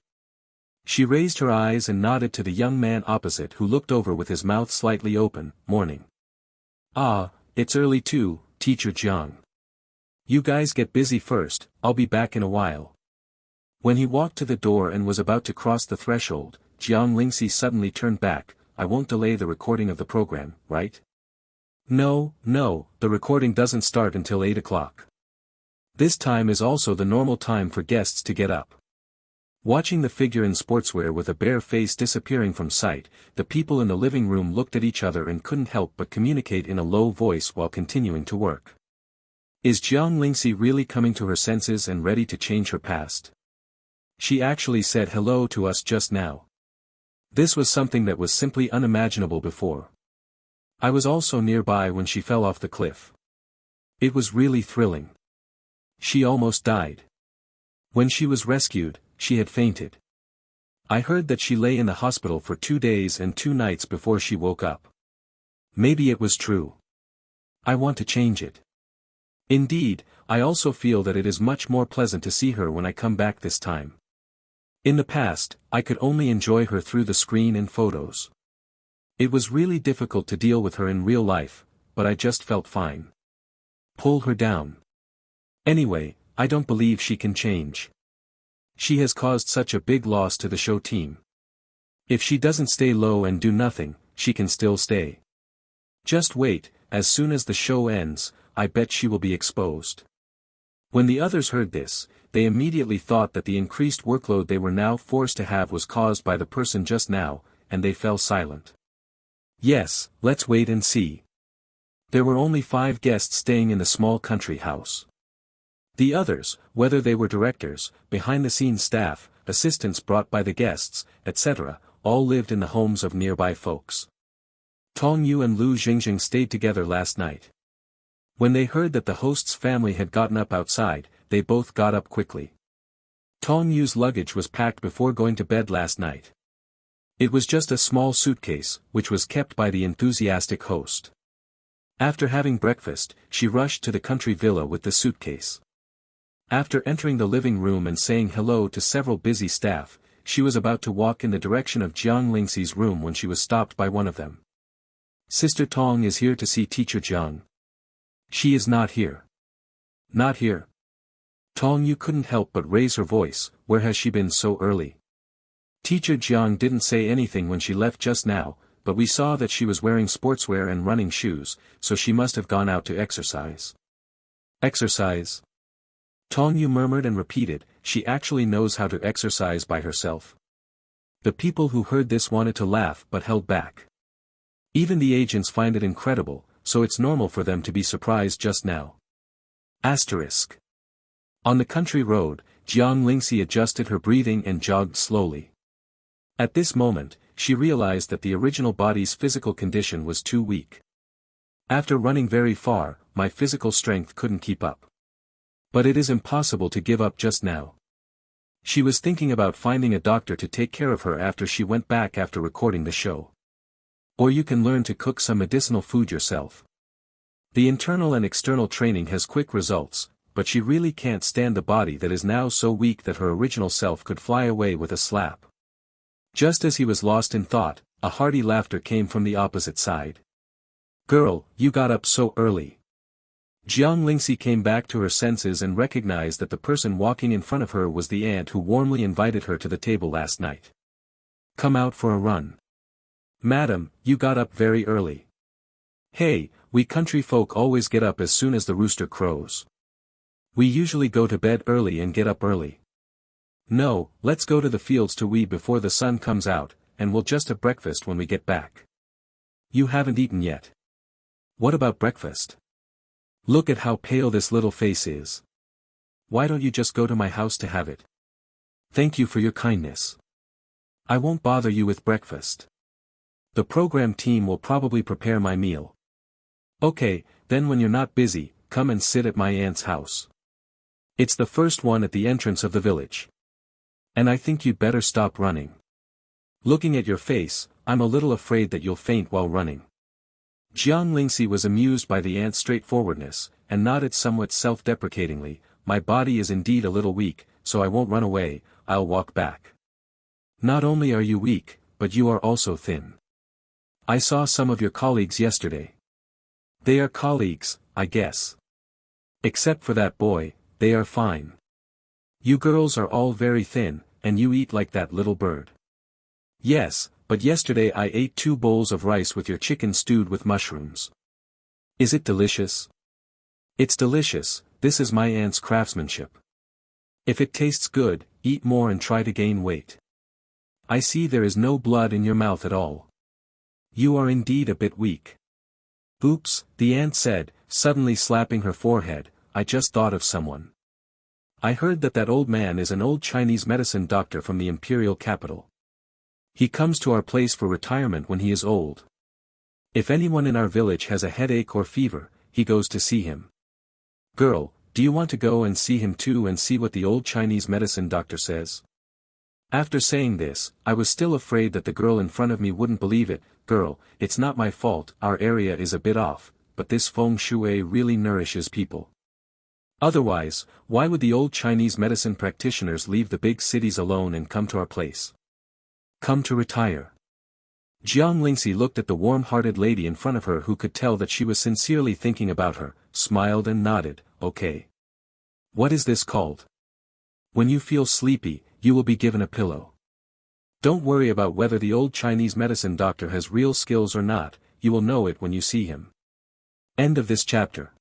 She raised her eyes and nodded to the young man opposite who looked over with his mouth slightly open. Morning. Ah, it's early too, Teacher Jiang. You guys get busy first, I'll be back in a while. When he walked to the door and was about to cross the threshold, Jiang Lingxi suddenly turned back. I won't delay the recording of the program, right? No, the recording doesn't start until 8 o'clock. This time is also the normal time for guests to get up. Watching the figure in sportswear with a bare face disappearing from sight, the people in the living room looked at each other and couldn't help but communicate in a low voice while continuing to work. Is Jiang Lingxi really coming to her senses and ready to change her past? She actually said hello to us just now. This was something that was simply unimaginable before. I was also nearby when she fell off the cliff. It was really thrilling. She almost died. When she was rescued, she had fainted. I heard that she lay in the hospital for 2 days and 2 nights before she woke up. Maybe it was true. I want to change it. Indeed, I also feel that it is much more pleasant to see her when I come back this time. In the past, I could only enjoy her through the screen and photos. It was really difficult to deal with her in real life, but I just felt fine. Pull her down. Anyway, I don't believe she can change. She has caused such a big loss to the show team. If she doesn't stay low and do nothing, she can still stay. Just wait, as soon as the show ends, I bet she will be exposed. When the others heard this, they immediately thought that the increased workload they were now forced to have was caused by the person just now, and they fell silent. Yes, let's wait and see. There were only 5 guests staying in the small country house. The others, whether they were directors, behind-the-scenes staff, assistants brought by the guests, etc., all lived in the homes of nearby folks. Tong Yu and Lu Jingjing stayed together last night. When they heard that the host's family had gotten up outside, they both got up quickly. Tong Yu's luggage was packed before going to bed last night. It was just a small suitcase, which was kept by the enthusiastic host. After having breakfast, she rushed to the country villa with the suitcase. After entering the living room and saying hello to several busy staff, she was about to walk in the direction of Jiang Lingxi's room when she was stopped by one of them. Sister Tong is here to see Teacher Jiang. She is not here. Not here. Tong Yu couldn't help but raise her voice. Where has she been so early? Teacher Jiang didn't say anything when she left just now, but we saw that she was wearing sportswear and running shoes, so she must have gone out to exercise. Exercise? Tong Yu murmured and repeated, she actually knows how to exercise by herself. The people who heard this wanted to laugh but held back. Even the agents find it incredible, so it's normal for them to be surprised just now. Asterisk. On the country road, Jiang Lingxi adjusted her breathing and jogged slowly. At this moment, she realized that the original body's physical condition was too weak. After running very far, my physical strength couldn't keep up. But it is impossible to give up just now. She was thinking about finding a doctor to take care of her after she went back after recording the show. Or you can learn to cook some medicinal food yourself. The internal and external training has quick results, but she really can't stand the body that is now so weak that her original self could fly away with a slap. Just as he was lost in thought, a hearty laughter came from the opposite side. Girl, you got up so early. Jiang Lingxi came back to her senses and recognized that the person walking in front of her was the aunt who warmly invited her to the table last night. Come out for a run. Madam, you got up very early. Hey, we country folk always get up as soon as the rooster crows. We usually go to bed early and get up early. No, let's go to the fields to weed before the sun comes out, and we'll just have breakfast when we get back. You haven't eaten yet. What about breakfast? Look at how pale this little face is. Why don't you just go to my house to have it? Thank you for your kindness. I won't bother you with breakfast. The program team will probably prepare my meal. Okay, then when you're not busy, come and sit at my aunt's house. It's the first one at the entrance of the village. And I think you'd better stop running. Looking at your face, I'm a little afraid that you'll faint while running. Jiang Lingxi was amused by the aunt's straightforwardness, and nodded somewhat self-deprecatingly. My body is indeed a little weak, so I won't run away, I'll walk back. Not only are you weak, but you are also thin. I saw some of your colleagues yesterday. They are colleagues, I guess. Except for that boy, they are fine. You girls are all very thin, and you eat like that little bird. Yes, but yesterday I ate 2 bowls of rice with your chicken stewed with mushrooms. Is it delicious? It's delicious, this is my aunt's craftsmanship. If it tastes good, eat more and try to gain weight. I see there is no blood in your mouth at all. You are indeed a bit weak. Oops, the aunt said, suddenly slapping her forehead, I just thought of someone. I heard that old man is an old Chinese medicine doctor from the imperial capital. He comes to our place for retirement when he is old. If anyone in our village has a headache or fever, he goes to see him. Girl, do you want to go and see him too and see what the old Chinese medicine doctor says? After saying this, I was still afraid that the girl in front of me wouldn't believe it. Girl, it's not my fault, our area is a bit off, but this feng shui really nourishes people. Otherwise, why would the old Chinese medicine practitioners leave the big cities alone and come to our place? Come to retire. Jiang Lingxi looked at the warm-hearted lady in front of her who could tell that she was sincerely thinking about her, smiled and nodded, okay. What is this called? When you feel sleepy, you will be given a pillow. Don't worry about whether the old Chinese medicine doctor has real skills or not, you will know it when you see him. End of this chapter.